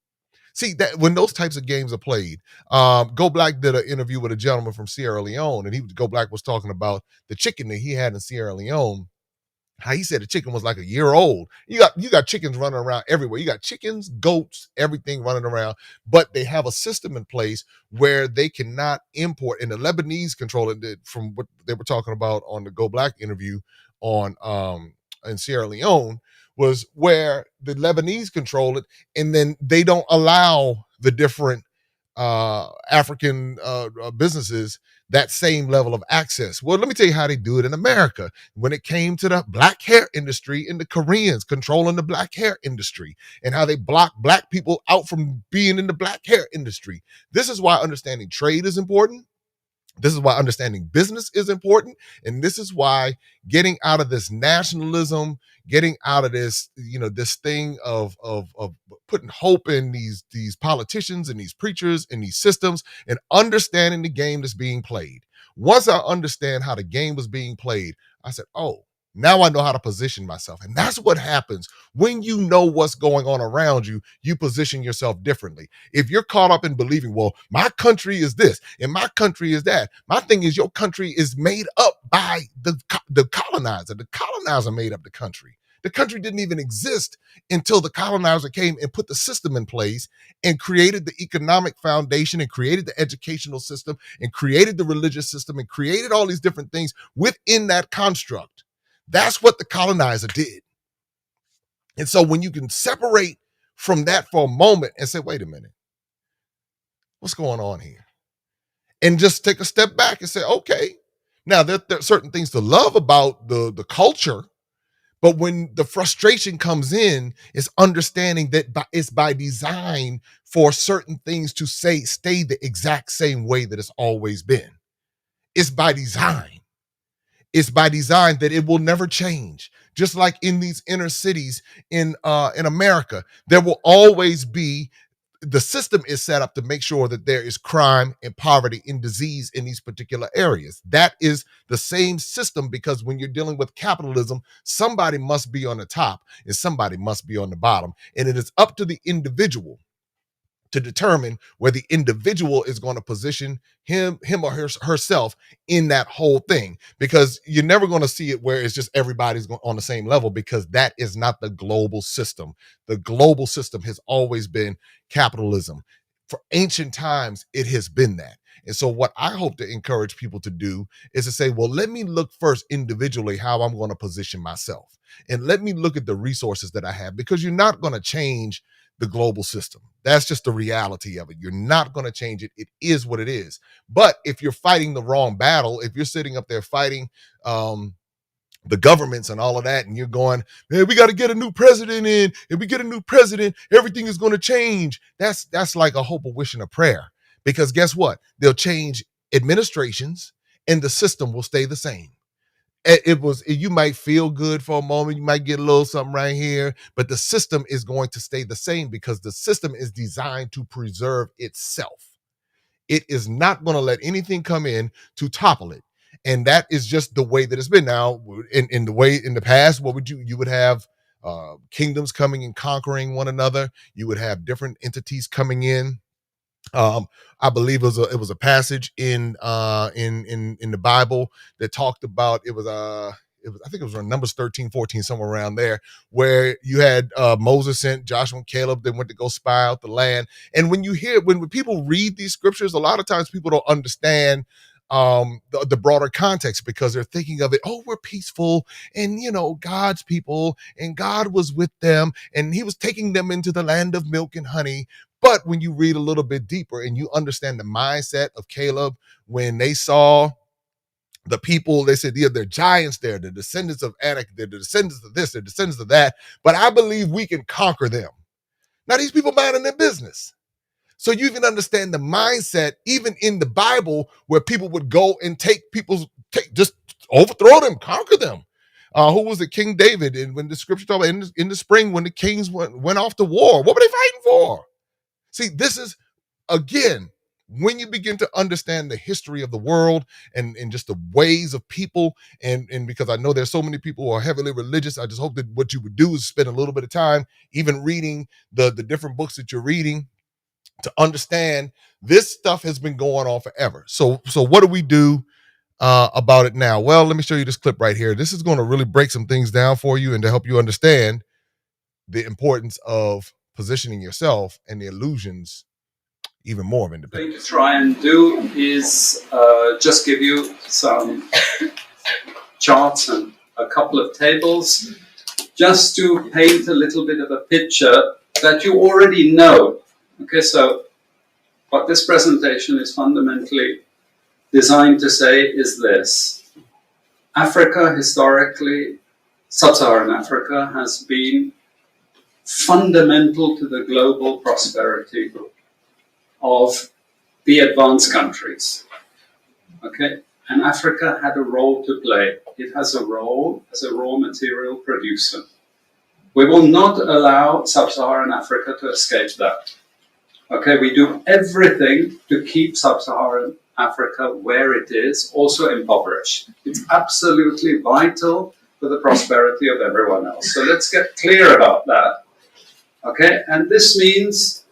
See, that when those types of games are played, Go Black did an interview with a gentleman from Sierra Leone, and Go Black was talking about the chicken that he had in Sierra Leone. How he said the chicken was like a year old. You got chickens running around everywhere. You got chickens, goats, everything running around, but they have a system in place where they cannot import. And the Lebanese control it, from what they were talking about on the Go Black interview on in Sierra Leone, was where the Lebanese control it, and then they don't allow the different African businesses that same level of access. Well, let me tell you how they do it in America. When it came to the black hair industry and the Koreans controlling the black hair industry and how they block black people out from being in the black hair industry. This is why understanding trade is important. This is why understanding business is important. And this is why getting out of this nationalism, getting out of this, this thing of putting hope in these politicians and these preachers and these systems, and understanding the game that's being played. Once I understand how the game was being played, I said, oh, now I know how to position myself. And that's what happens when you know what's going on around you. You position yourself differently. If you're caught up in believing, well, my country is this and my country is that. My thing is, your country is made up by the colonizer. The colonizer made up the country. The country didn't even exist until the colonizer came and put the system in place and created the economic foundation and created the educational system and created the religious system and created all these different things within that construct. That's what the colonizer did. And so when you can separate from that for a moment and say, wait a minute, what's going on here? And just take a step back and say, okay, now there are certain things to love about the culture, but when the frustration comes in, it's understanding that it's by design for certain things to stay the exact same way that it's always been. It's by design. It's by design that it will never change. Just like in these inner cities in America, there will always be, the system is set up to make sure that there is crime and poverty and disease in these particular areas. That is the same system, because when you're dealing with capitalism, somebody must be on the top and somebody must be on the bottom. And it is up to the individual to determine where the individual is going to position him or herself in that whole thing, because you're never going to see it where it's just everybody's on the same level, because that is not the global system. The global system has always been capitalism. For ancient times, it has been that. And so what I hope to encourage people to do is to say, well, let me look first individually how I'm going to position myself. And let me look at the resources that I have, because you're not going to change the global system. That's just the reality of it. You're not going to change it. It is what it is. But if you're fighting the wrong battle, if you're sitting up there fighting the governments and all of that, and you're going, man, we got to get a new president in. If we get a new president, everything is going to change. That's like a hope, a wish, and a prayer. Because guess what? They'll change administrations and the system will stay the same. You might feel good for a moment, you might get a little something right here, but the system is going to stay the same, because the system is designed to preserve itself. it is not going to let anything come in to topple it. And that is just the way that it's been. Now, in the past, what would you would have kingdoms coming and conquering one another. You would have different entities coming in. I believe it was a passage in the Bible that talked about I think it was around Numbers 13, 14, somewhere around there, where you had Moses sent Joshua and Caleb. They went to go spy out the land. And when people read these scriptures, a lot of times people don't understand the broader context, because they're thinking of it, oh, we're peaceful, and God's people, and God was with them, and he was taking them into the land of milk and honey. But when you read a little bit deeper and you understand the mindset of Caleb, when they saw the people, they said, yeah, they're giants there, the descendants of Anak, they're the descendants of this, they're descendants of that, but I believe we can conquer them. Now, these people minding their business. So you even understand the mindset, even in the Bible, where people would go and just overthrow them, conquer them. Who was it? King David. And when the scripture talks about in the spring, when the kings went off to war, what were they fighting for? See, this is, again, when you begin to understand the history of the world and just the ways of people, and because I know there's so many people who are heavily religious, I just hope that what you would do is spend a little bit of time even reading the different books that you're reading to understand this stuff has been going on forever. So what do we do about it now? Well, let me show you this clip right here. This is going to really break some things down for you and to help you understand the importance of positioning yourself and the illusions even more of independence. What I'm going to try and do is just give you some charts and a couple of tables just to paint a little bit of a picture that you already know. Okay, so what this presentation is fundamentally designed to say is this. Africa, historically, sub-Saharan Africa, has been fundamental to the global prosperity of the advanced countries. Okay, and Africa had a role to play. It has a role as a raw material producer. We will not allow sub-Saharan Africa to escape that. Okay, we do everything to keep sub-Saharan Africa where it is, also impoverished. It's absolutely vital for the prosperity of everyone else. So let's get clear about that. Okay, and this means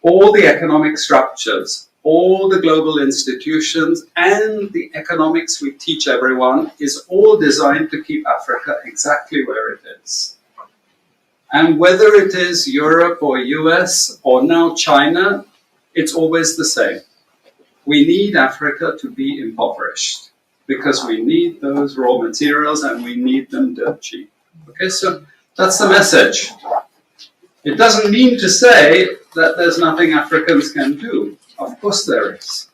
all the economic structures, all the global institutions, and the economics we teach everyone is all designed to keep Africa exactly where it is. And whether it is Europe or US or now China, it's always the same. We need Africa to be impoverished because we need those raw materials and we need them dirt cheap. Okay, so that's the message. It doesn't mean to say that there's nothing Africans can do. Of course there is.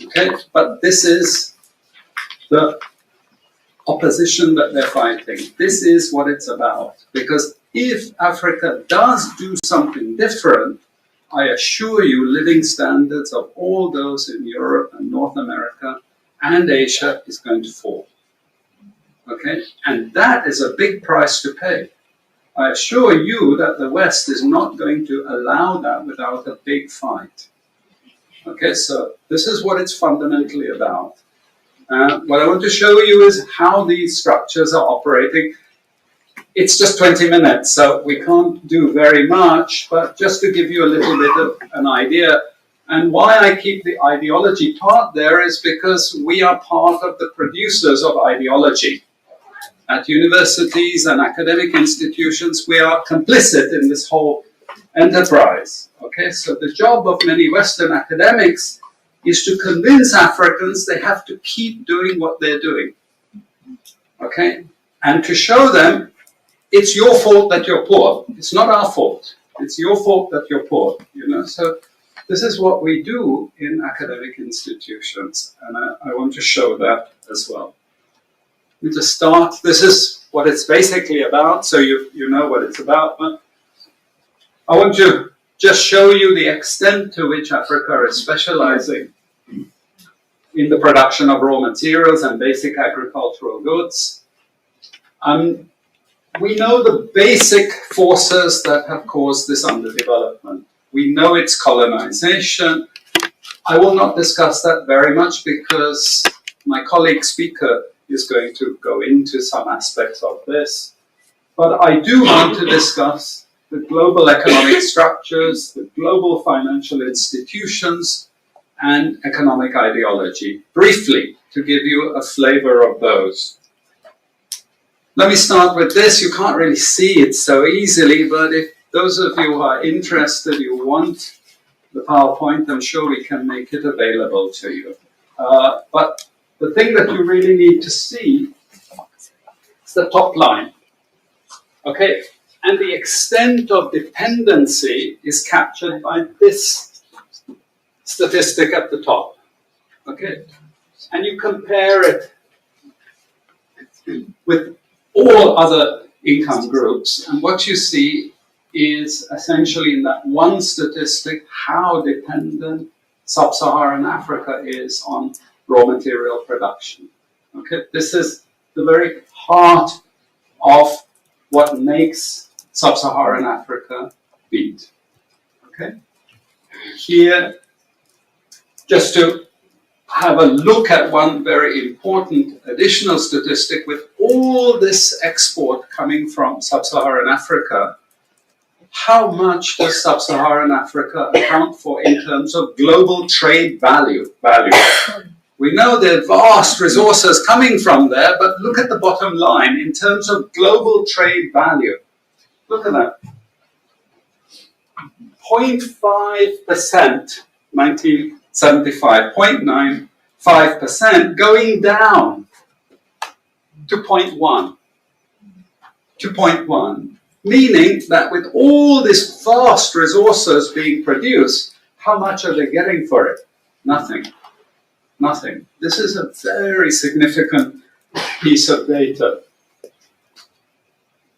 Okay, but this is the opposition that they're fighting. This is what it's about. Because if Africa does do something different, I assure you living standards of all those in Europe and North America and Asia is going to fall. Okay? And that is a big price to pay. I assure you that the West is not going to allow that without a big fight. Okay, so this is what it's fundamentally about. What I want to show you is how these structures are operating. It's just 20 minutes, so we can't do very much, but just to give you a little bit of an idea. And why I keep the ideology part there is because we are part of the producers of ideology. At universities and academic institutions, we are complicit in this whole enterprise. Okay, so the job of many Western academics is to convince Africans they have to keep doing what they're doing. Okay, and to show them it's your fault that you're poor. It's not our fault. It's your fault that you're poor. You know, so this is what we do in academic institutions, and I want to show that as well. We just start. This is what it's basically about, so you know what it's about. But I want to just show you the extent to which Africa is specializing in the production of raw materials and basic agricultural goods. We know the basic forces that have caused this underdevelopment. We know it's colonization. I will not discuss that very much because my colleague speaker is going to go into some aspects of this. But I do want to discuss the global economic structures, the global financial institutions, and economic ideology, briefly, to give you a flavor of those. Let me start with this. You can't really see it so easily, but if those of you who are interested, you want the PowerPoint, I'm sure we can make it available to you. But the thing that you really need to see is the top line. Okay, and the extent of dependency is captured by this statistic at the top. Okay, and you compare it with all other income groups, and what you see is essentially in that one statistic how dependent sub-Saharan Africa is on raw material production. Okay, this is the very heart of what makes sub-Saharan Africa beat. Okay, here, just to have a look at one very important additional statistic, with all this export coming from sub-Saharan Africa, how much does sub-Saharan Africa account for in terms of global trade value? We know there are vast resources coming from there, but look at the bottom line in terms of global trade value. Look at that. 0.5%, 1975, 0.95%, going down to 0.1. To 0.1. Meaning that with all these vast resources being produced, how much are they getting for it? Nothing. Nothing. This is a very significant piece of data.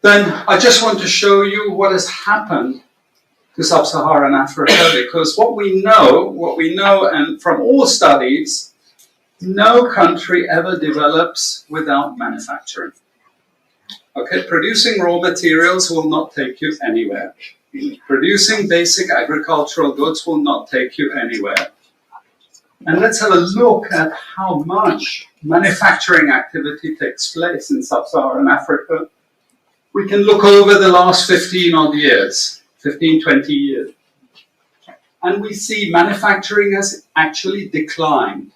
Then I just want to show you what has happened to sub-Saharan Africa, because what we know, and from all studies, no country ever develops without manufacturing. Okay, producing raw materials will not take you anywhere. Producing basic agricultural goods will not take you anywhere. And let's have a look at how much manufacturing activity takes place in sub-Saharan Africa. We can look over the last 15 odd years, 15, 20 years. And we see manufacturing has actually declined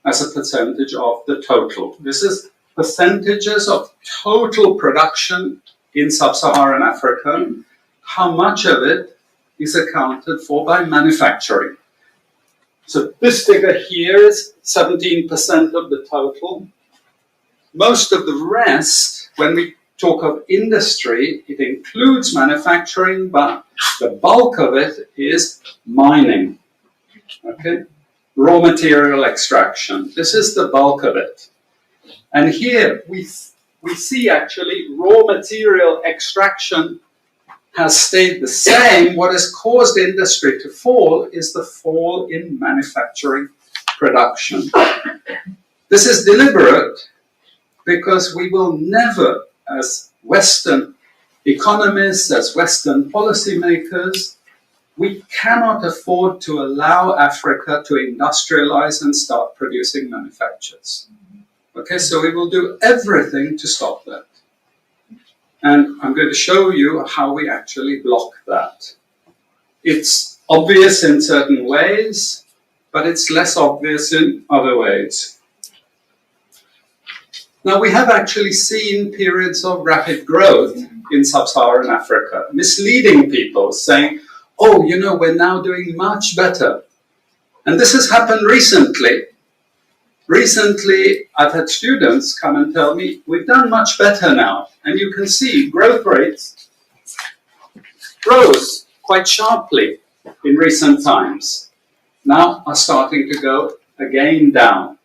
as a percentage of the total. This is percentages of total production in sub-Saharan Africa. How much of it is accounted for by manufacturing? So this figure here is 17% of the total. Most of the rest, when we talk of industry, it includes manufacturing, but the bulk of it is mining. Okay? Raw material extraction. This is the bulk of it. And here we see actually raw material extraction has stayed the same. What has caused industry to fall is the fall in manufacturing production. This is deliberate because we will never, as Western economists, as Western policymakers, we cannot afford to allow Africa to industrialize and start producing manufactures. Okay, so we will do everything to stop that. And I'm going to show you how we actually block that. It's obvious in certain ways, but it's less obvious in other ways. Now, we have actually seen periods of rapid growth in sub-Saharan Africa, misleading people, saying, oh, you know, we're now doing much better. And this has happened recently. Recently, I've had students come and tell me, we've done much better now. And you can see growth rates rose quite sharply in recent times. Now are starting to go again down.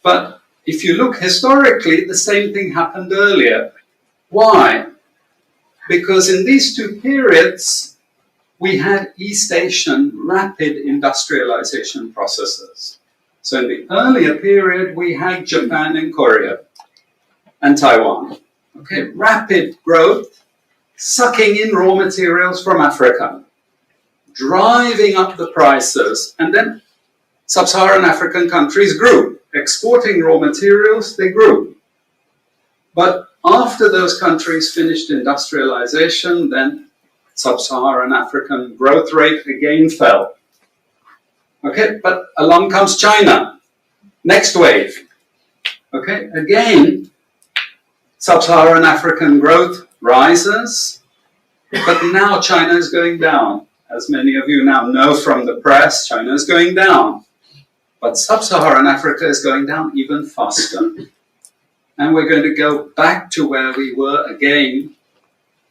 But if you look historically, the same thing happened earlier. Why? Because in these two periods, we had East Asian rapid industrialization processes. So in the earlier period, we had Japan and Korea and Taiwan. Okay, rapid growth, sucking in raw materials from Africa, driving up the prices, and then Sub-Saharan African countries grew. Exporting raw materials, they grew. But after those countries finished industrialization, then Sub-Saharan African growth rate again fell. Okay, but along comes China. Next wave. Okay, again, Sub-Saharan African growth rises, but now China is going down. As many of you now know from the press, China is going down. But Sub-Saharan Africa is going down even faster. And we're going to go back to where we were again,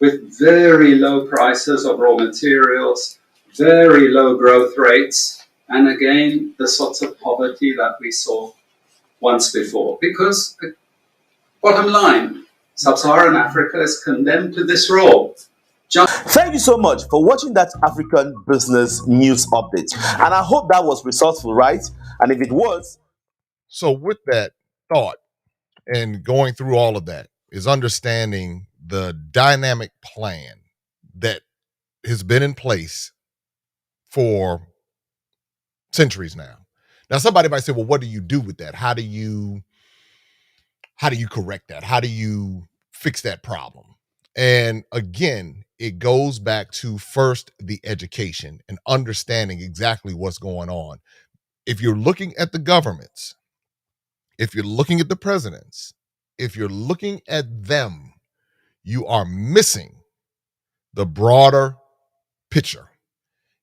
with very low prices of raw materials, very low growth rates, and again, the sorts of poverty that we saw once before. Because, bottom line, Sub-Saharan Africa is condemned to this role. Thank you so much for watching that African Business News Update. And I hope that was resourceful, right? And if it was... So with that thought and going through all of that is understanding the dynamic plan that has been in place for centuries now. Now, somebody might say, well, what do you do with that? How do you correct that? How do you fix that problem? And again, it goes back to first the education and understanding exactly what's going on. If you're looking at the governments, if you're looking at the presidents, if you're looking at them, you are missing the broader picture.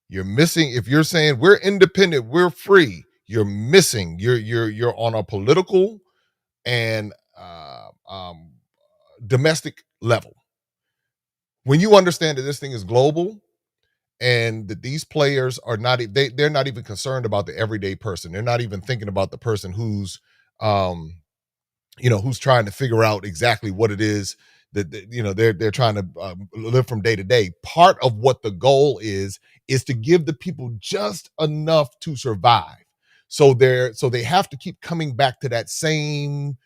You're missing, if you're saying we're independent, we're free, you're missing, you're on a political and domestic level. When you understand that this thing is global and that these players are not, they're not even concerned about the everyday person. They're not even thinking about the person who's, who's trying to figure out exactly what it is that they're trying to live from day to day. Part of what the goal is to give the people just enough to survive. So they have to keep coming back to that same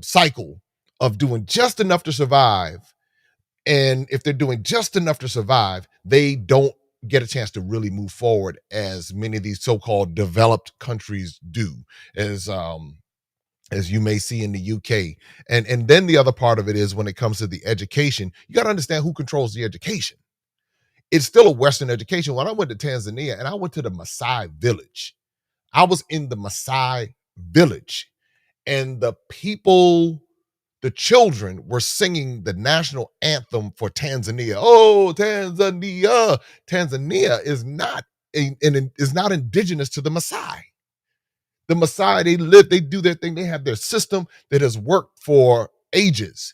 cycle of doing just enough to survive. And if they're doing just enough to survive, they don't get a chance to really move forward as many of these so-called developed countries do, as you may see in the UK. And then the other part of it is when it comes to the education, you got to understand who controls the education. It's still a Western education. When I went to Tanzania and I went to the Maasai village, I was in the Maasai village and the people, the children were singing the national anthem for Tanzania. Oh, Tanzania. Tanzania is not indigenous to the Maasai. The Maasai, they do their thing. They have their system that has worked for ages.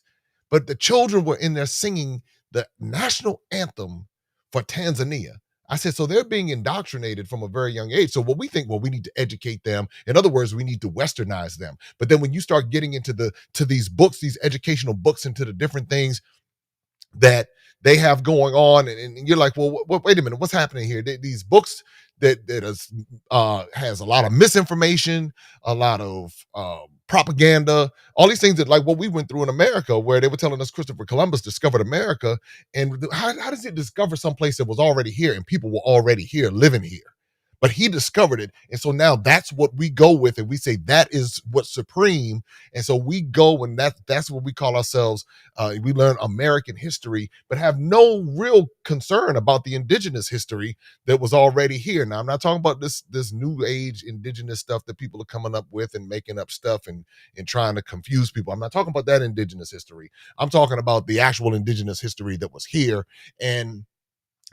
But the children were in there singing the national anthem for Tanzania. I said, so they're being indoctrinated from a very young age. So what we think, well, we need to educate them. In other words, we need to Westernize them. But then when you start getting into these books, these educational books, into the different things that they have going on, and you're like, well, wait a minute, what's happening here? These books that has a lot of misinformation, a lot of propaganda, all these things that, like what we went through in America, where they were telling us Christopher Columbus discovered America, and how does it discover someplace that was already here and people were already here, living here? But he discovered it. And so now that's what we go with. And we say that is what's supreme. And so we go, and that's what we call ourselves. We learn American history, but have no real concern about the indigenous history that was already here. Now, I'm not talking about this new age indigenous stuff that people are coming up with and making up stuff and trying to confuse people. I'm not talking about that indigenous history. I'm talking about the actual indigenous history that was here.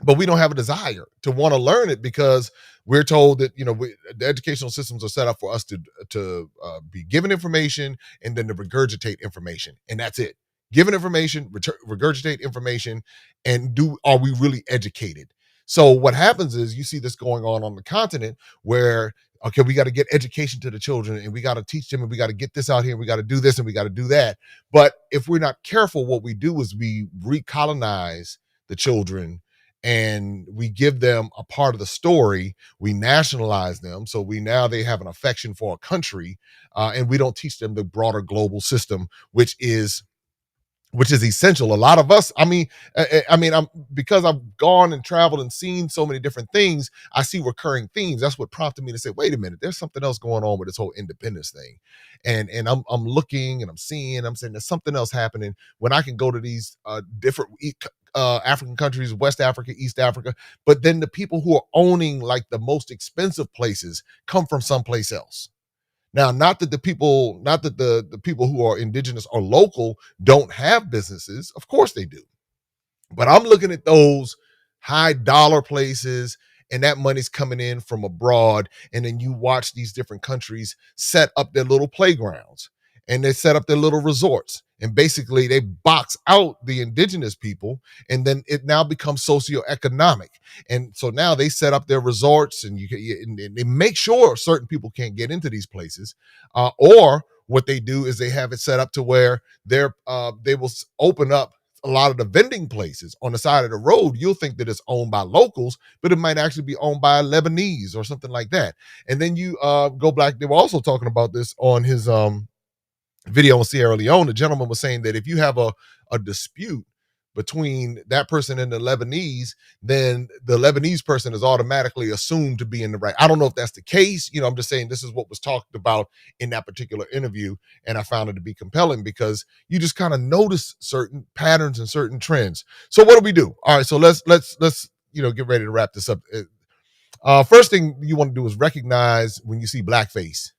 But we don't have a desire to want to learn it because we're told that, the educational systems are set up for us to be given information and then to regurgitate information. And that's it. Given information, regurgitate information, and are we really educated? So what happens is you see this going on the continent where, okay, we got to get education to the children and we got to teach them and we got to get this out here and we got to do this and we got to do that. But if we're not careful, what we do is we recolonize the children and we give them a part of the story. We nationalize them. So they have an affection for a country, and we don't teach them the broader global system, which is which is essential. A lot of us, I'm because I've gone and traveled and seen so many different things, I see recurring themes. That's what prompted me to say, wait a minute, there's something else going on with this whole independence thing. And I'm looking and I'm saying there's something else happening when I can go to these different African countries, West Africa, East Africa, but then the people who are owning like the most expensive places come from someplace else. Now, not that the people who are indigenous or local don't have businesses. Of course they do. But I'm looking at those high dollar places, and that money's coming in from abroad. And then you watch these different countries set up their little playgrounds, and they set up their little resorts. And basically they box out the indigenous people, and then it now becomes socioeconomic. And so now they set up their resorts, and and they make sure certain people can't get into these places. Or what they do is they have it set up to where they will open up a lot of the vending places on the side of the road. You'll think that it's owned by locals, but it might actually be owned by Lebanese or something like that. And then you go back. They were also talking about this on his video in Sierra Leone. The gentleman was saying that if you have a dispute between that person and the Lebanese, then the Lebanese person is automatically assumed to be in the right. I don't know if that's the case. I'm just saying this is what was talked about in that particular interview. And I found it to be compelling because you just kind of notice certain patterns and certain trends. So what do we do? All right, so let's get ready to wrap this up. First thing you want to do is recognize when you see blackface.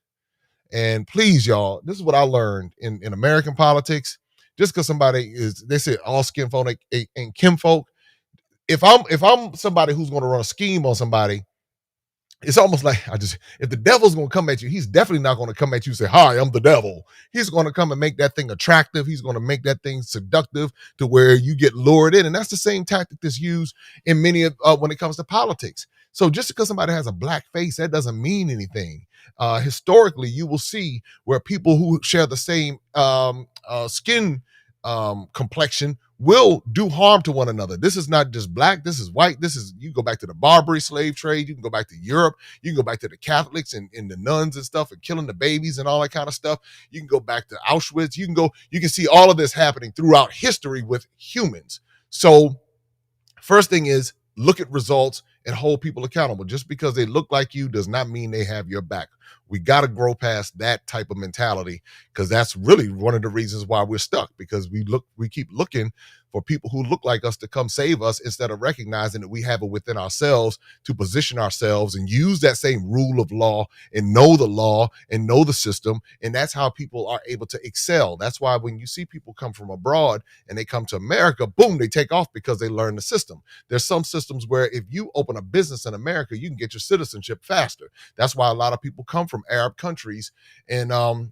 And please, y'all, this is what I learned in American politics. Just because somebody they say all skin folk ain't kinfolk. If I'm somebody who's going to run a scheme on somebody, it's almost like if the devil's going to come at you, he's definitely not going to come at you and say, hi, I'm the devil. He's going to come and make that thing attractive. He's going to make that thing seductive to where you get lured in. And that's the same tactic that's used in many of when it comes to politics. So just because somebody has a black face, that doesn't mean anything. Historically, you will see where people who share the same skin complexion will do harm to one another. This is not just black, this is white. You go back to the Barbary slave trade, you can go back to Europe, you can go back to the Catholics and the nuns and stuff and killing the babies and all that kind of stuff. You can go back to Auschwitz. You can see all of this happening throughout history with humans. So first thing is look at results and hold people accountable. Just because they look like you does not mean they have your back. We got to grow past that type of mentality, because that's really one of the reasons why we're stuck, because we keep looking for people who look like us to come save us instead of recognizing that we have it within ourselves to position ourselves and use that same rule of law and know the system. And that's how people are able to excel. That's why when you see people come from abroad and they come to America, boom, they take off because they learn the system. There's some systems where if you open a business in America, you can get your citizenship faster. That's why a lot of people come from Arab countries and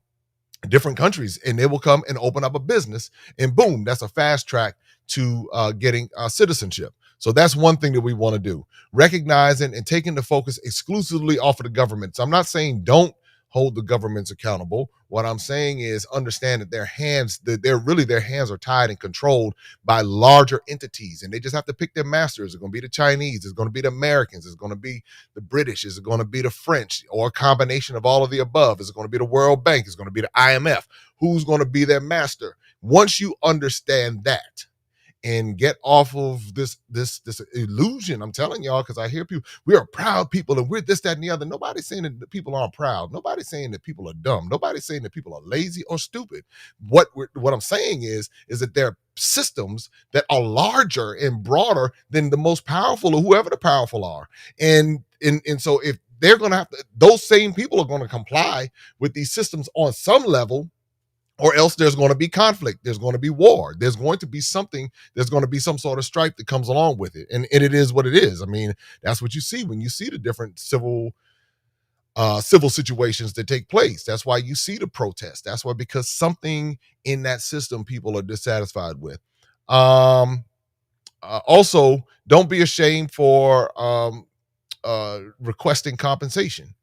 different countries, and they will come and open up a business, and boom, that's a fast track to getting citizenship. So that's one thing that we want to do, recognizing and taking the focus exclusively off of the government. So I'm not saying don't hold the governments accountable. What I'm saying is understand that their hands are tied and controlled by larger entities, and they just have to pick their masters. It's going to be the Chinese, it's going to be the Americans, it's going to be the British, it's going to be the French, or a combination of all of the above. It's going to be the World Bank, it's going to be the IMF. Who's going to be their master? Once you understand that and get off of this illusion, I'm telling y'all, because I hear people, we are proud people and we're this, that, and the other. Nobody's saying that people aren't proud. Nobody's saying that people are dumb. Nobody's saying that people are lazy or stupid. What I'm saying is that there are systems that are larger and broader than the most powerful or whoever the powerful are. And so if they're going to have to, those same people are going to comply with these systems on some level, or else there's going to be conflict. There's going to be war. There's going to be something. There's going to be some sort of strife that comes along with it. And it is what it is. I mean, that's what you see when you see the different civil situations that take place. That's why you see the protests. That's why, because something in that system people are dissatisfied with. Also, don't be ashamed for requesting compensation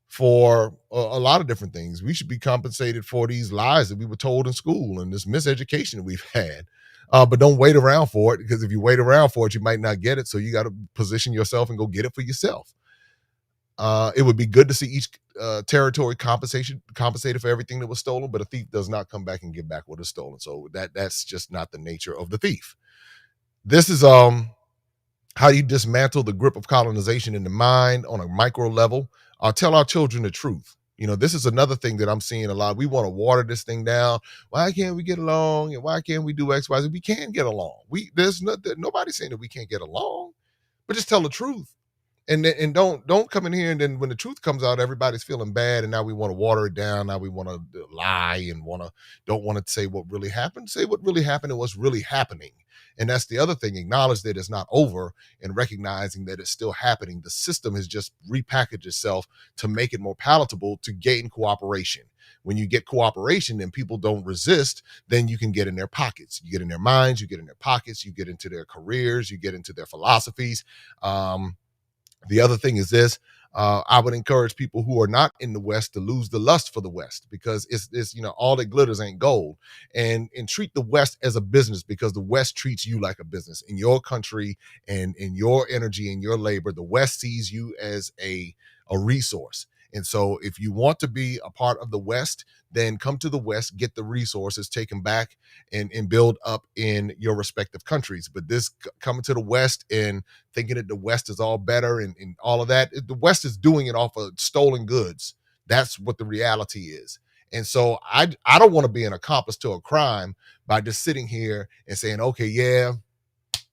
for a lot of different things. We should be compensated for these lies that we were told in school and this miseducation that we've had. But don't wait around for it, because if you wait around for it, you might not get it. So you got to position yourself and go get it for yourself. It would be good to see each territory compensated for everything that was stolen, but a thief does not come back and give back what is stolen. So that's just not the nature of the thief. This is how you dismantle the grip of colonization in the mind on a micro level. Tell our children the truth. This is another thing that I'm seeing a lot. We want to water this thing down. Why can't we get along? And why can't we do X, Y, Z? We can get along. There's nobody's saying that we can't get along, but just tell the truth. And don't come in here and then when the truth comes out, everybody's feeling bad, and now we want to water it down. Now we want to lie and don't want to say what really happened. Say what really happened and what's really happening. And that's the other thing. Acknowledge that it's not over and recognizing that it's still happening. The system has just repackaged itself to make it more palatable to gain cooperation. When you get cooperation and people don't resist, then you can get in their pockets. You get in their minds, you get in their pockets, you get into their careers, you get into their philosophies. The other thing is this. I would encourage people who are not in the West to lose the lust for the West, because it's all that glitters ain't gold, and treat the West as a business, because the West treats you like a business in your country and in your energy and your labor. The West sees you as a resource. And so if you want to be a part of the West, then come to the West, get the resources, take them back and build up in your respective countries. But this coming to the West and thinking that the West is all better and all of that, the West is doing it off of stolen goods. That's what the reality is. And so I don't want to be an accomplice to a crime by just sitting here and saying, okay, yeah,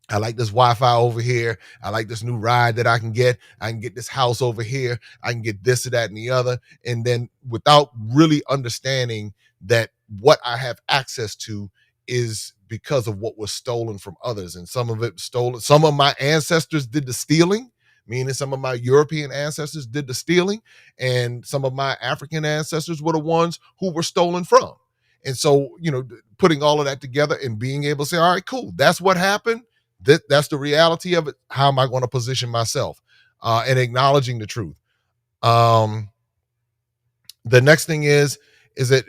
I like this Wi-Fi over here. I like this new ride that I can get. I can get this house over here. I can get this or that and the other. And then without really understanding that what I have access to is because of what was stolen from others. And some of it stolen. Some of my ancestors did the stealing, meaning some of my European ancestors did the stealing. And some of my African ancestors were the ones who were stolen from. And so, putting all of that together and being able to say, all right, cool, that's what happened. That's the reality of it. How am I going to position myself? And acknowledging the truth. The next thing is that,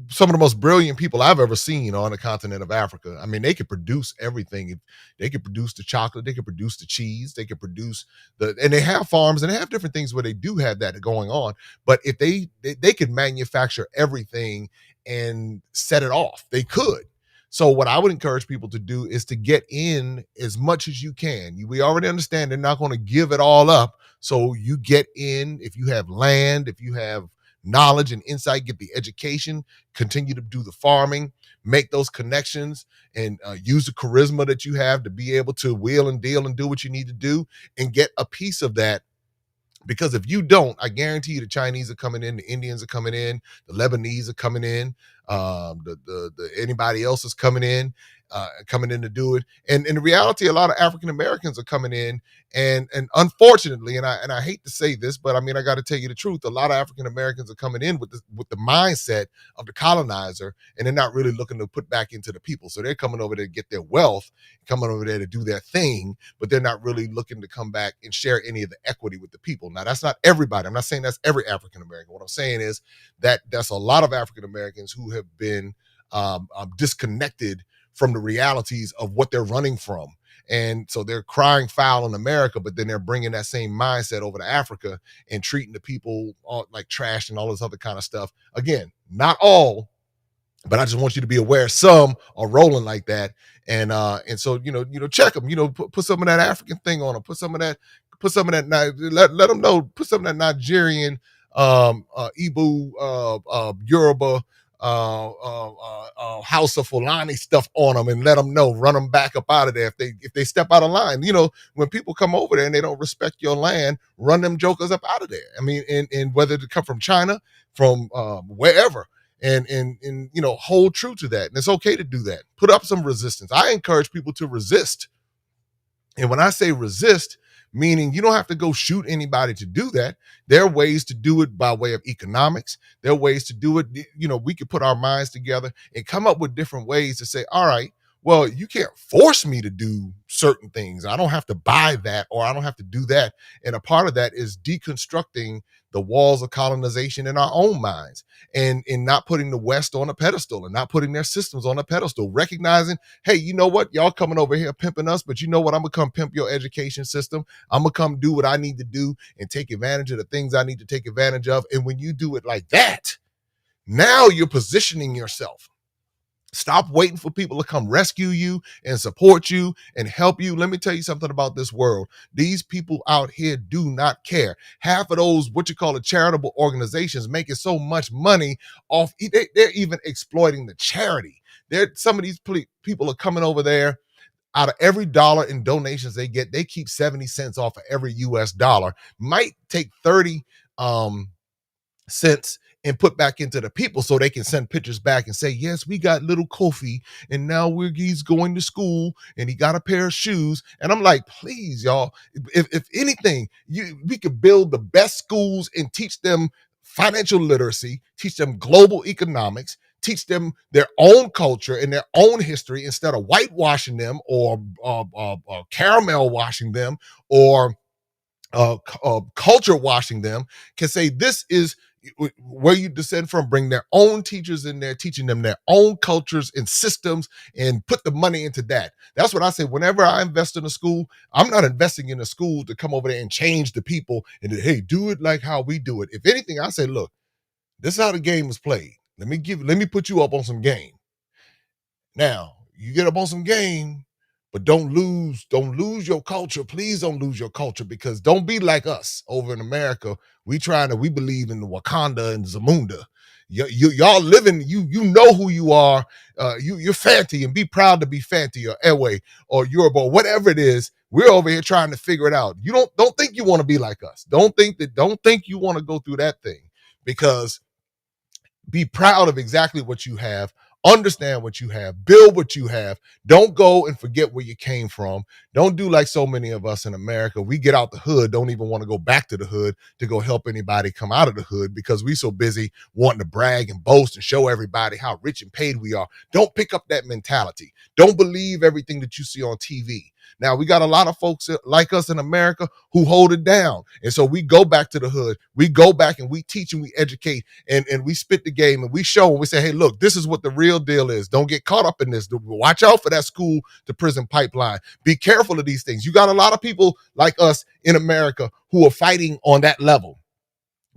some of the most brilliant people I've ever seen on the continent of Africa. I mean, they could produce everything. They could produce the chocolate, they could produce the cheese, they could produce and they have farms and they have different things where they do have that going on. But if they could manufacture everything and set it off, they could. So what I would encourage people to do is to get in as much as you can. We already understand they're not going to give it all up. So you get in. If you have land, if you have knowledge and insight, get the education, continue to do the farming, make those connections, and use the charisma that you have to be able to wheel and deal and do what you need to do and get a piece of that. Because if you don't, I guarantee you the Chinese are coming in, the Indians are coming in, the Lebanese are coming in, the anybody else is coming in to do it. And in reality, a lot of African Americans are coming in, and unfortunately, and I hate to say this, but I mean I got to tell you the truth. A lot of African Americans are coming in with the mindset of the colonizer, and they're not really looking to put back into the people. So they're coming over there to get their wealth, coming over there to do their thing, but they're not really looking to come back and share any of the equity with the people. Now, that's not everybody. I'm not saying that's every African American. What I'm saying is that that's a lot of African Americans who have been disconnected from the realities of what they're running from. And so they're crying foul in America, but then they're bringing that same mindset over to Africa and treating the people like trash and all this other kind of stuff. Again, not all, but I just want you to be aware some are rolling like that. And so, check them, put some of that African thing on them, put some of that, let them know, put some of that Nigerian, Igbo, Yoruba, House of Fulani stuff on them, and let them know, run them back up out of there if they step out of line. When people come over there and they don't respect your land, run them jokers up out of there. I mean, and whether they come from China, from wherever, and hold true to that. And it's okay to do that. Put up some resistance. I encourage people to resist. And when I say resist, meaning you don't have to go shoot anybody to do that. There are ways to do it by way of economics. There are ways to do it. We could put our minds together and come up with different ways to say, all right, well, you can't force me to do certain things. I don't have to buy that, or I don't have to do that. And a part of that is deconstructing the walls of colonization in our own minds, and in not putting the West on a pedestal and not putting their systems on a pedestal, recognizing, hey, you know what, y'all coming over here pimping us, but you know what, I'm gonna come pimp your education system. I'm gonna come do what I need to do and take advantage of the things I need to take advantage of. And when you do it like that, now you're positioning yourself. Stop waiting for people to come rescue you and support you and help you. Let me tell you something about this world. These people out here do not care. Half of those, what you call charitable organizations, making so much money off, they're even exploiting the charity. Some of these people are coming over there. Out of every dollar in donations they get, they keep 70 cents off of every US dollar. Might take 30 cents and put back into the people so they can send pictures back and say, yes, we got little Kofi and now he's going to school and he got a pair of shoes. And I'm like, please, y'all, if anything, we could build the best schools and teach them financial literacy, teach them global economics, teach them their own culture and their own history instead of whitewashing them or caramel washing them or culture washing them. Can say this is where you descend from, bring their own teachers in there, teaching them their own cultures and systems and put the money into that. That's what I say. Whenever I invest in a school, I'm not investing in a school to come over there and change the people and hey, do it like how we do it. If anything, I say, look, this is how the game is played. Let me put you up on some game. Now, you get up on some game, but don't lose your culture. Please don't lose your culture, because don't be like us over in America. We believe in the Wakanda and Zamunda. Y'all living, you know who you are. You're Fanti, and be proud to be Fanti or Ewe or Yoruba, whatever it is. We're over here trying to figure it out. You don't think you want to be like us. Don't think you want to go through that thing, because be proud of exactly what you have. Understand what you have, build what you have. Don't go and forget where you came from. Don't do like so many of us in America. We get out the hood, don't even want to go back to the hood to go help anybody come out of the hood, because we so busy wanting to brag and boast and show everybody how rich and paid we are. Don't pick up that mentality. Don't believe everything that you see on TV. Now, we got a lot of folks like us in America who hold it down. And so we go back to the hood. We go back and we teach and we educate and we spit the game and we show and we say, hey, look, this is what the real deal is. Don't get caught up in this. Watch out for that school to prison pipeline. Be careful of these things. You got a lot of people like us in America who are fighting on that level.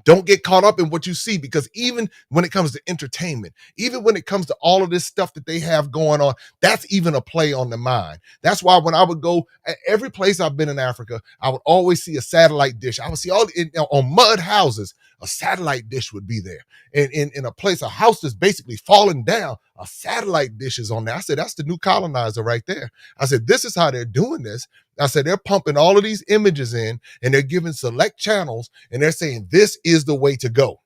Don't get caught up in what you see, because even when it comes to entertainment, even when it comes to all of this stuff that they have going on, that's even a play on the mind. That's why when I would go, every place I've been in Africa, I would always see a satellite dish. I would see on mud houses, a satellite dish would be there. And in a house that's basically falling down, a satellite dish is on there. I said, that's the new colonizer right there. I said, this is how they're doing this. I said, they're pumping all of these images in and they're giving select channels and they're saying, this is the way to go.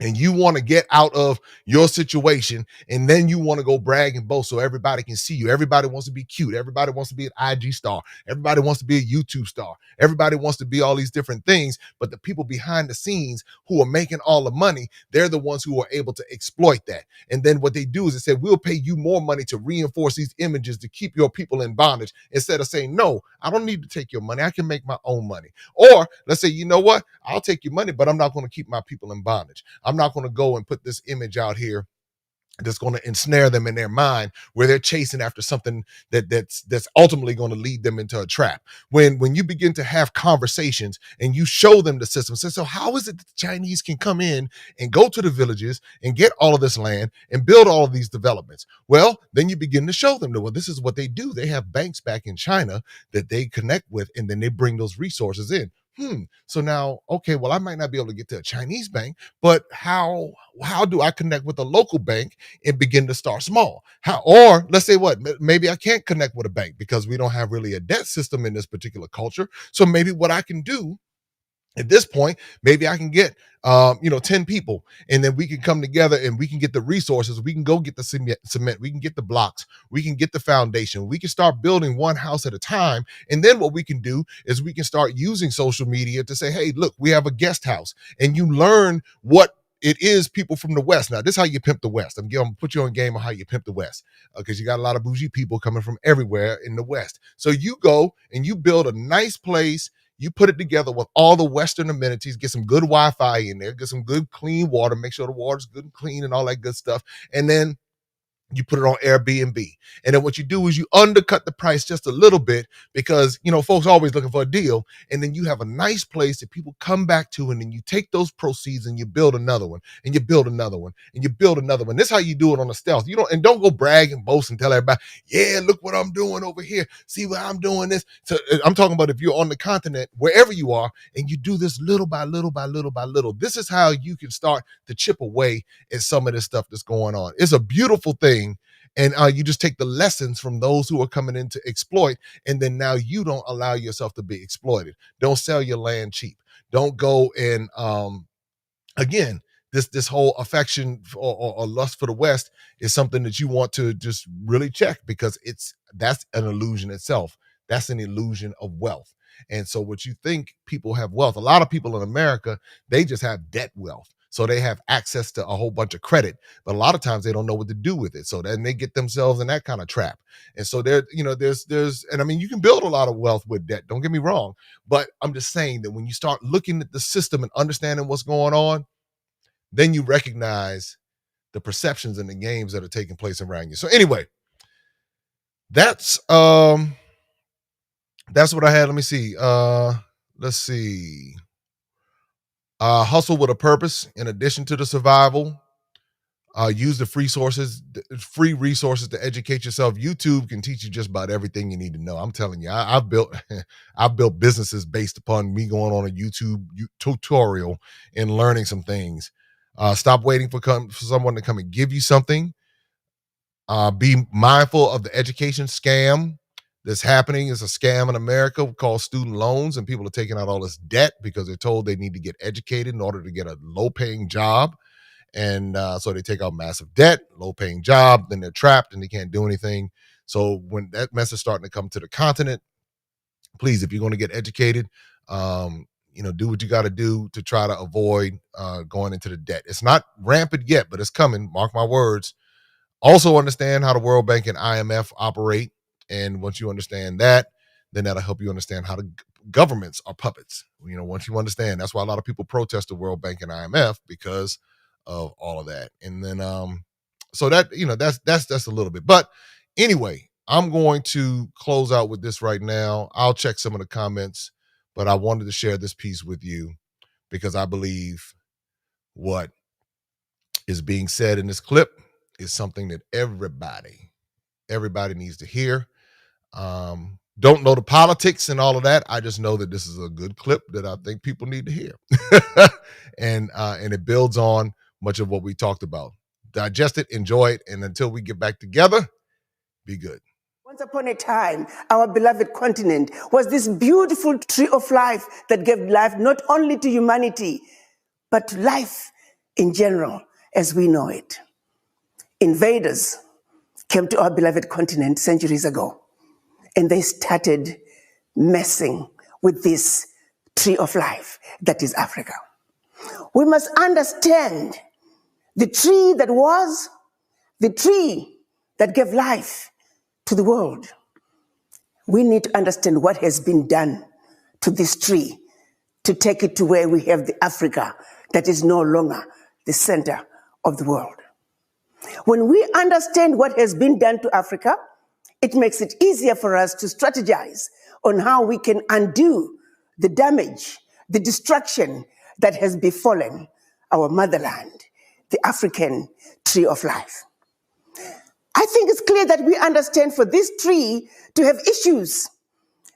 And you want to get out of your situation, and then you want to go brag and boast so everybody can see you. Everybody wants to be cute. Everybody wants to be an IG star. Everybody wants to be a YouTube star. Everybody wants to be all these different things. But the people behind the scenes who are making all the money, they're the ones who are able to exploit that. And then what they do is they say, we'll pay you more money to reinforce these images to keep your people in bondage, instead of saying, no, I don't need to take your money. I can make my own money. Or let's say, you know what? I'll take your money, but I'm not going to keep my people in bondage. I'm not going to go and put this image out here that's going to ensnare them in their mind, where they're chasing after something that's ultimately going to lead them into a trap. When you begin to have conversations and you show them the system, so how is it that the Chinese can come in and go to the villages and get all of this land and build all of these developments? Well, then you begin to show them that, well, this is what they do. They have banks back in China that they connect with, and then they bring those resources in. So now, okay, well, I might not be able to get to a Chinese bank, but how do I connect with a local bank and begin to start small? Or let's say maybe I can't connect with a bank because we don't have really a debt system in this particular culture. So maybe what I can do at this point, maybe I can get 10 people, and then we can come together and we can get the resources. We can go get the cement, we can get the blocks, we can get the foundation, we can start building one house at a time. And then what we can do is we can start using social media to say, hey, look, we have a guest house, and you learn what it is people from the West. Now, this is how you pimp the West. I'm going to put you on game on how you pimp the West, because you got a lot of bougie people coming from everywhere in the West. So you go and you build a nice place. You put it together with all the Western amenities, get some good Wi-Fi in there, get some good clean water, make sure the water's good and clean and all that good stuff. And then you put it on Airbnb. And then what you do is you undercut the price just a little bit because, folks are always looking for a deal. And then you have a nice place that people come back to. And then you take those proceeds and you build another one and you build another one and you build another one. This is how you do it on a stealth. Don't go brag and boast and tell everybody, yeah, look what I'm doing over here. See what I'm doing this. So I'm talking about if you're on the continent, wherever you are, and you do this little by little by little by little. This is how you can start to chip away at some of this stuff that's going on. It's a beautiful thing. And you just take the lessons from those who are coming in to exploit, and then now you don't allow yourself to be exploited. Don't sell your land cheap. Don't go and again, this whole affection or lust for the West is something that you want to just really check, because that's an illusion itself. That's an illusion of wealth. And so what you think people have wealth, a lot of people in America, they just have debt wealth. So they have access to a whole bunch of credit, but a lot of times they don't know what to do with it. So then they get themselves in that kind of trap. And so there's, and I mean, you can build a lot of wealth with debt. Don't get me wrong, but I'm just saying that when you start looking at the system and understanding what's going on, then you recognize the perceptions and the games that are taking place around you. So anyway, that's what I had. Let me see. Let's see. Hustle with a purpose. In addition to the survival, use the free resources to educate yourself. YouTube can teach you just about everything you need to know. I'm telling you, I've built businesses based upon me going on a YouTube tutorial and learning some things. Stop waiting for someone to come and give you something. Be mindful of the education scam that's happening. Is a scam in America called student loans, and people are taking out all this debt because they're told they need to get educated in order to get a low-paying job. And so they take out massive debt, low-paying job, then they're trapped and they can't do anything. So when that mess is starting to come to the continent, please, if you're going to get educated, do what you got to do to try to avoid going into the debt. It's not rampant yet, but it's coming. Mark my words. Also understand how the World Bank and IMF operate. And once you understand that, then that'll help you understand how the governments are puppets. Once you understand, that's why a lot of people protest the World Bank and IMF, because of all of that. And then, so that, that's a little bit. But anyway, I'm going to close out with this right now. I'll check some of the comments, but I wanted to share this piece with you because I believe what is being said in this clip is something that everybody needs to hear. Don't know the politics and all of that. I just know that this is a good clip that I think people need to hear. and it builds on much of what we talked about. Digest it, enjoy it, and until we get back together, be good. Once upon a time, our beloved continent was this beautiful tree of life that gave life not only to humanity, but to life in general as we know it. Invaders came to our beloved continent centuries ago, and they started messing with this tree of life that is Africa. We must understand the tree that was, the tree that gave life to the world. We need to understand what has been done to this tree to take it to where we have the Africa that is no longer the center of the world. When we understand what has been done to Africa, it makes it easier for us to strategize on how we can undo the damage, the destruction that has befallen our motherland, the African tree of life. I think it's clear that we understand for this tree to have issues.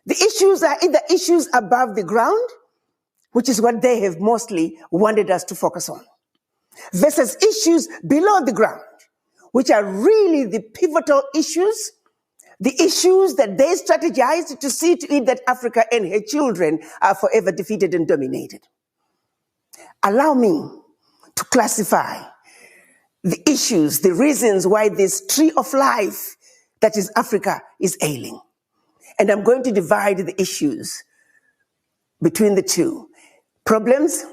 The issues are either issues above the ground, which is what they have mostly wanted us to focus on, versus issues below the ground, which are really the pivotal issues, the issues that they strategized to see to it that Africa and her children are forever defeated and dominated. Allow me to classify the issues, the reasons why this tree of life that is Africa is ailing. And I'm going to divide the issues between the two. Problems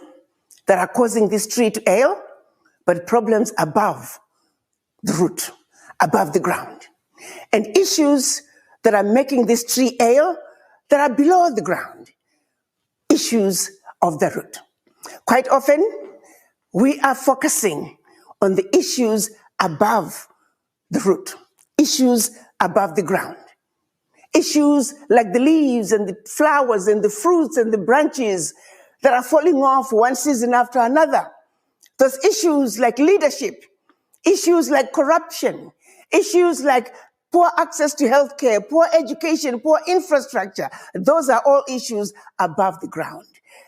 that are causing this tree to ail, but problems above the root, above the ground. And issues that are making this tree ail that are below the ground, issues of the root. Quite often, we are focusing on the issues above the root, issues above the ground. Issues like the leaves and the flowers and the fruits and the branches that are falling off one season after another. Those issues like leadership, issues like corruption, issues like poor access to healthcare, poor education, poor infrastructure. Those are all issues above the ground.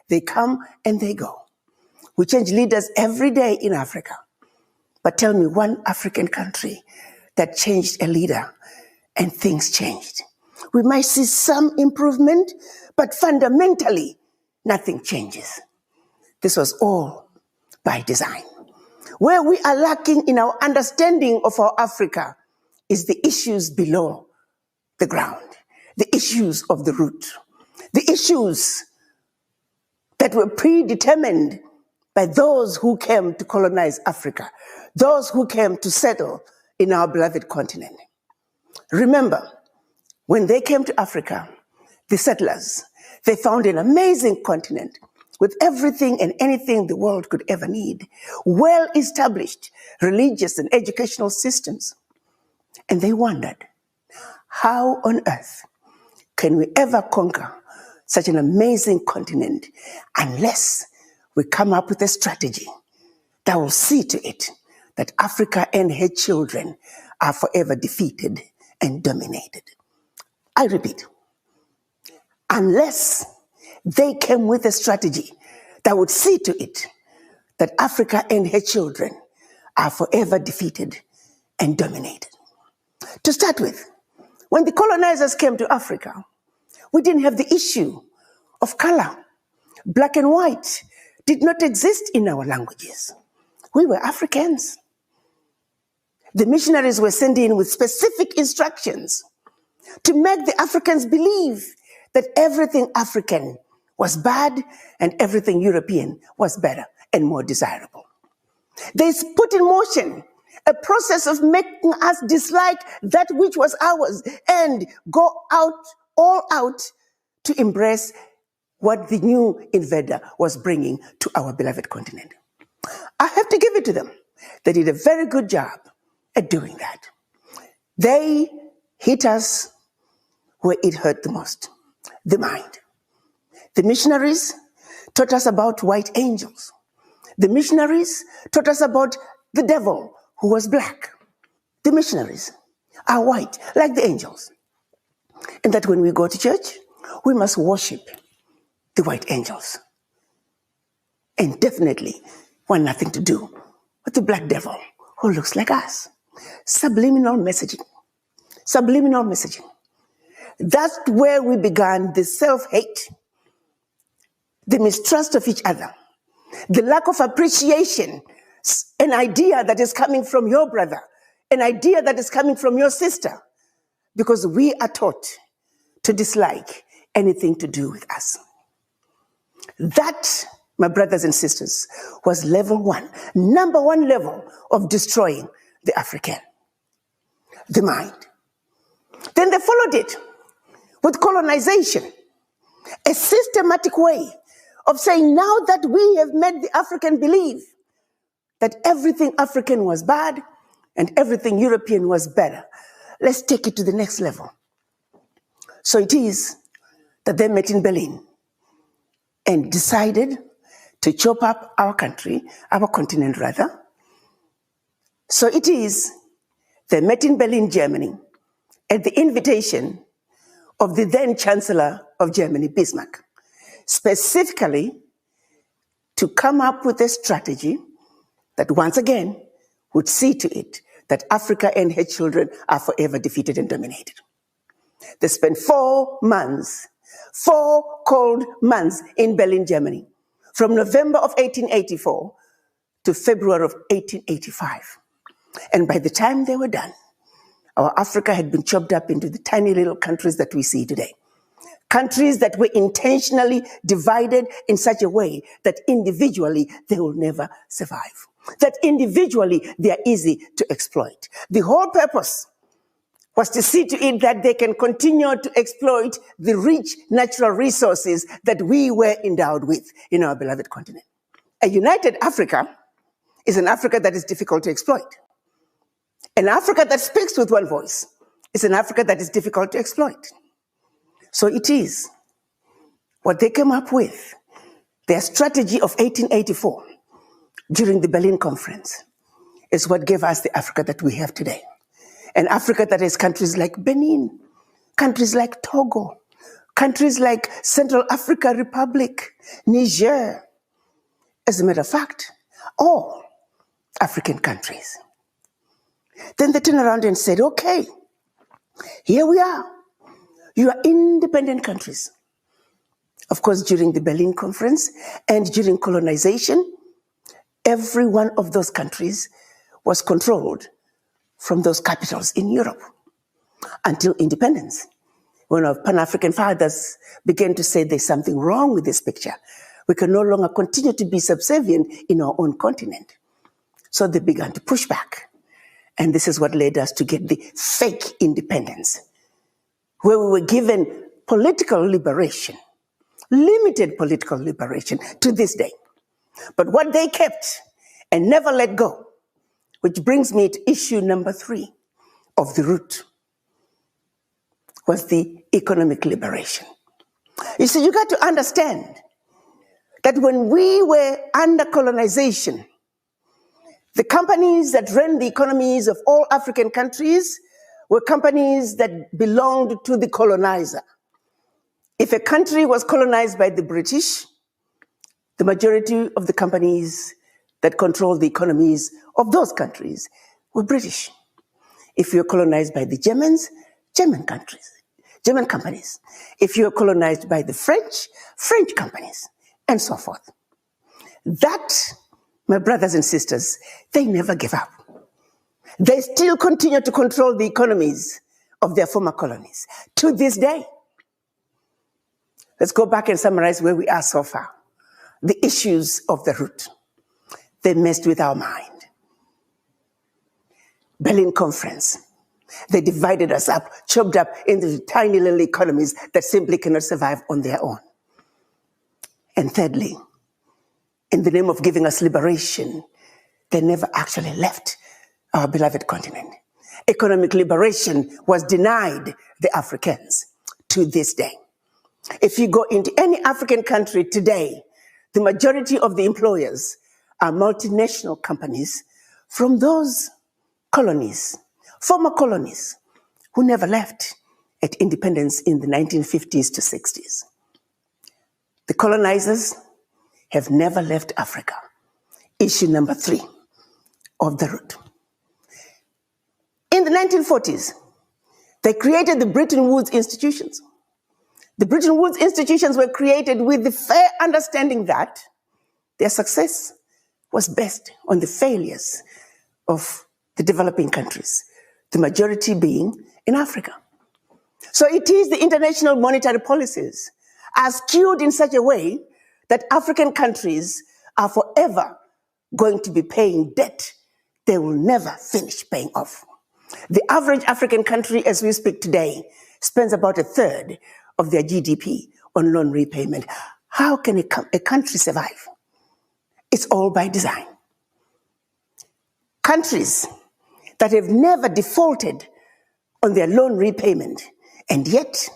They come and they go. We change leaders every day in Africa. But tell me one African country that changed a leader and things changed. We might see some improvement, but fundamentally, nothing changes. This was all by design. Where we are lacking in our understanding of our Africa is the issues below the ground, the issues of the root, the issues that were predetermined by those who came to colonize Africa, those who came to settle in our beloved continent. Remember, when they came to Africa, the settlers, they found an amazing continent with everything and anything the world could ever need, well-established religious and educational systems. And they wondered, how on earth can we ever conquer such an amazing continent unless we come up with a strategy that will see to it that Africa and her children are forever defeated and dominated. I repeat, unless they came with a strategy that would see to it that Africa and her children are forever defeated and dominated. To start with, when the colonizers came to Africa, we didn't have the issue of color. Black and white did not exist in our languages. We were Africans. The missionaries were sent in with specific instructions to make the Africans believe that everything African was bad and everything European was better and more desirable. They put in motion a process of making us dislike that which was ours and go all out to embrace what the new invader was bringing to our beloved continent. I have to give it to them. They did a very good job at doing that. They hit us where it hurt the most, the mind. The missionaries taught us about white angels. The missionaries taught us about the devil who was black. The missionaries are white, like the angels. And that when we go to church, we must worship the white angels. And definitely want nothing to do with the black devil who looks like us. Subliminal messaging. Subliminal messaging. That's where we began the self-hate, the mistrust of each other, the lack of appreciation, an idea that is coming from your brother, an idea that is coming from your sister, because we are taught to dislike anything to do with us. That, my brothers and sisters, was level one, number one level of destroying the African, the mind. Then they followed it with colonization, a systematic way of saying now that we have made the African believe that everything African was bad and everything European was better. Let's take it to the next level. So it is that they met in Berlin and decided to chop up our country, our continent rather. So it is they met in Berlin, Germany, at the invitation of the then Chancellor of Germany, Bismarck, specifically to come up with a strategy that once again would see to it that Africa and her children are forever defeated and dominated. They spent 4 months, 4 cold months in Berlin, Germany, from November of 1884 to February of 1885. And by the time they were done, our Africa had been chopped up into the tiny little countries that we see today. Countries that were intentionally divided in such a way that individually they will never survive. That individually they are easy to exploit. The whole purpose was to see to it that they can continue to exploit the rich natural resources that we were endowed with in our beloved continent. A united Africa is an Africa that is difficult to exploit. An Africa that speaks with one voice is an Africa that is difficult to exploit. So it is what they came up with, their strategy of 1884 during the Berlin Conference, is what gave us the Africa that we have today. An Africa that has countries like Benin, countries like Togo, countries like Central Africa Republic, Niger. As a matter of fact, all African countries. Then they turned around and said, okay, here we are. You are independent countries. Of course, during the Berlin Conference and during colonization, every one of those countries was controlled from those capitals in Europe until independence. When our Pan-African fathers began to say there's something wrong with this picture, we can no longer continue to be subservient in our own continent. So they began to push back. And this is what led us to get the fake independence, where we were given political liberation, limited political liberation to this day. But what they kept and never let go, which brings me to issue number 3 of the root, was the economic liberation. You see, you got to understand that when we were under colonization, the companies that ran the economies of all African countries were companies that belonged to the colonizer. If a country was colonized by the British, the majority of the companies that controlled the economies of those countries were British. If you were colonized by the Germans, German companies. If you were colonized by the French, French companies, and so forth. That, my brothers and sisters, they never gave up. They still continue to control the economies of their former colonies to this day. Let's go back and summarize where we are so far. The issues of the root. They messed with our mind. Berlin Conference. They divided us up, chopped up into tiny little economies that simply cannot survive on their own. And thirdly, in the name of giving us liberation, they never actually left our beloved continent. Economic liberation was denied the Africans to this day. If you go into any African country today, the majority of the employers are multinational companies from those colonies, former colonies, who never left at independence in the 1950s to 60s. The colonizers have never left Africa. Issue number 3 of the root. In the 1940s, they created the Bretton Woods institutions. The Bretton Woods institutions were created with the fair understanding that their success was based on the failures of the developing countries, the majority being in Africa. So it is the international monetary policies are skewed in such a way that African countries are forever going to be paying debt they will never finish paying off. The average African country, as we speak today, spends about 1/3 of their GDP on loan repayment. How can a country survive? It's all by design. Countries that have never defaulted on their loan repayment, and yet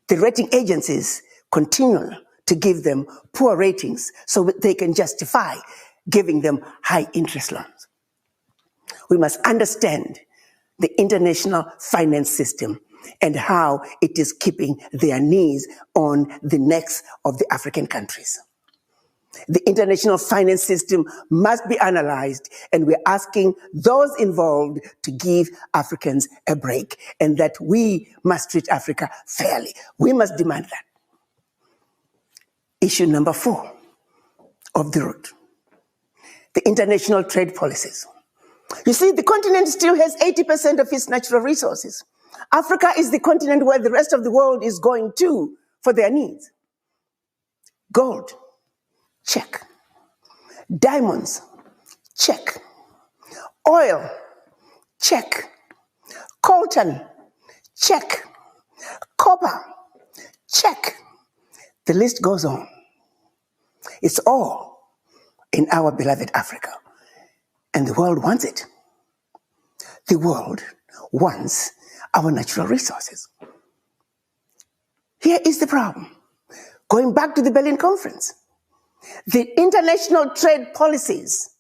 the rating agencies continue to give them poor ratings so that they can justify giving them high interest loans. We must understand the international finance system and how it is keeping their knees on the necks of the African countries. The international finance system must be analyzed, and we're asking those involved to give Africans a break, and that we must treat Africa fairly. We must demand that. Issue number 4 of the root. The international trade policies. You see, the continent still has 80% of its natural resources. Africa is the continent where the rest of the world is going to for their needs. Gold, check. Diamonds, check. Oil, check. Coltan, check. Copper, check. The list goes on. It's all in our beloved Africa. And the world wants it. The world wants our natural resources. Here is the problem. Going back to the Berlin Conference, the international trade policies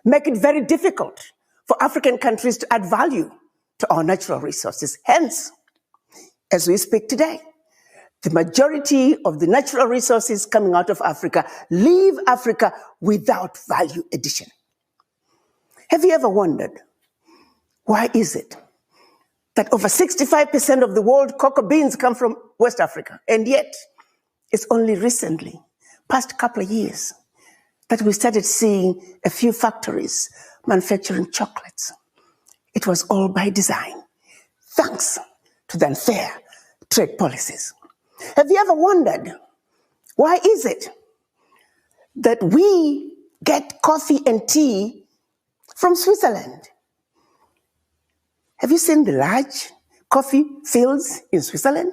make it very difficult for African countries to add value to our natural resources. Hence, as we speak today, the majority of the natural resources coming out of Africa leave Africa without value addition. Have you ever wondered, why is it that over 65% of the world cocoa beans come from West Africa? And yet, it's only recently, past couple of years, that we started seeing a few factories manufacturing chocolates. It was all by design, thanks to the unfair trade policies. Have you ever wondered, why is it that we get coffee and tea from Switzerland? Have you seen the large coffee fields in Switzerland?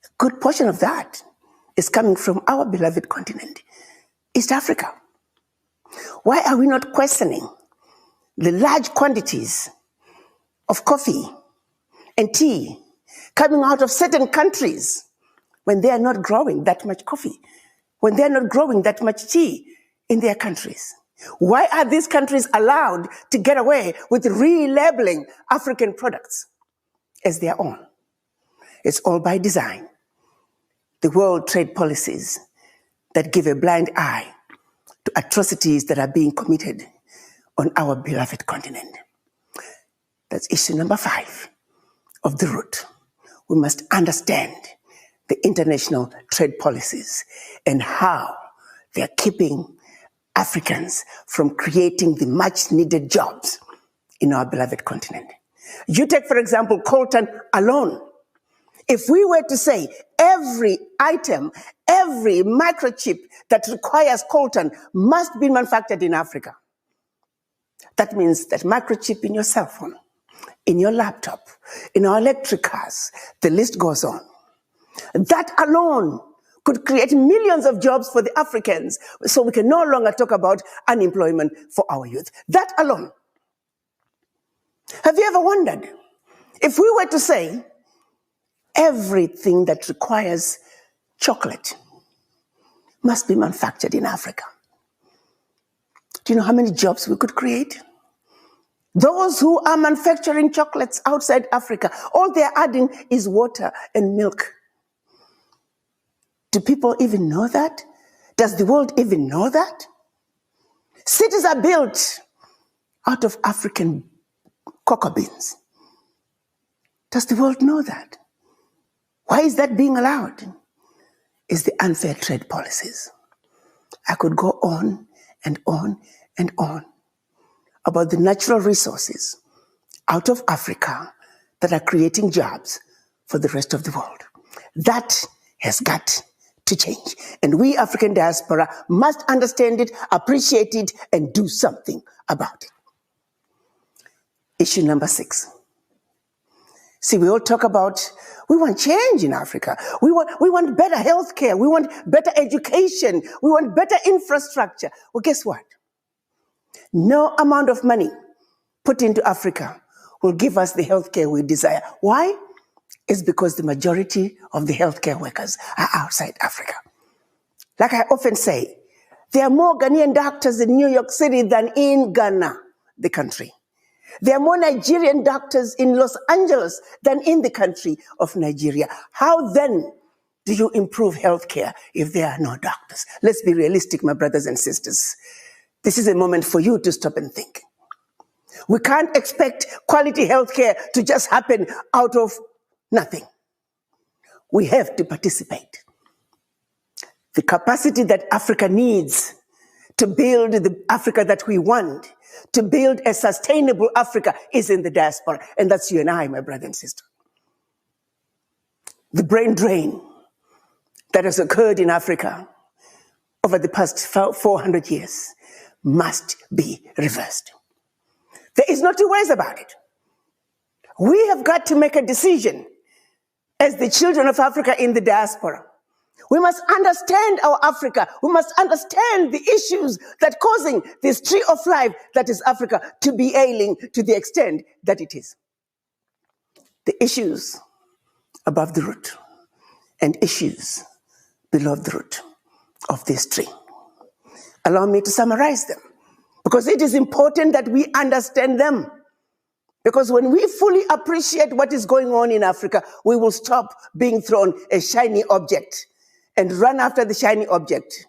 A good portion of that is coming from our beloved continent, East Africa. Why are we not questioning the large quantities of coffee and tea coming out of certain countries when they are not growing that much coffee, when they are not growing that much tea in their countries? Why are these countries allowed to get away with relabeling African products as their own? It's all by design. The world trade policies that give a blind eye to atrocities that are being committed on our beloved continent. That's issue number 5 of the root. We must understand the international trade policies and how they're keeping Africans from creating the much needed jobs in our beloved continent. You take, for example, coltan alone. If we were to say every item, every microchip that requires coltan must be manufactured in Africa, that means that microchip in your cell phone, in your laptop, in our electric cars, the list goes on. That alone could create millions of jobs for the Africans, so we can no longer talk about unemployment for our youth. That alone. Have you ever wondered, if we were to say everything that requires chocolate must be manufactured in Africa, do you know how many jobs we could create? Those who are manufacturing chocolates outside Africa, all they're adding is water and milk. Do people even know that? Does the world even know that? Cities are built out of African cocoa beans. Does the world know that? Why is that being allowed? It's the unfair trade policies. I could go on and on and on about the natural resources out of Africa that are creating jobs for the rest of the world. That has got to change. And we African diaspora must understand it, appreciate it, and do something about it. Issue number 6. See, we all talk about, we want change in Africa. We want better healthcare. We want better education. We want better infrastructure. Well, guess what? No amount of money put into Africa will give us the healthcare we desire. Why? It's because the majority of the healthcare workers are outside Africa. Like I often say, there are more Ghanaian doctors in New York City than in Ghana, the country. There are more Nigerian doctors in Los Angeles than in the country of Nigeria. How then do you improve healthcare if there are no doctors? Let's be realistic, my brothers and sisters. This is a moment for you to stop and think. We can't expect quality healthcare to just happen out of nothing. We have to participate. The capacity that Africa needs to build the Africa that we want, to build a sustainable Africa, is in the diaspora. And that's you and I, my brother and sister. The brain drain that has occurred in Africa over the past 400 years must be reversed. There is no two ways about it. We have got to make a decision as the children of Africa in the diaspora. We must understand our Africa. We must understand the issues that are causing this tree of life that is Africa to be ailing to the extent that it is. The issues above the root and issues below the root of this tree. Allow me to summarize them, because it is important that we understand them. Because when we fully appreciate what is going on in Africa, we will stop being thrown a shiny object and run after the shiny object,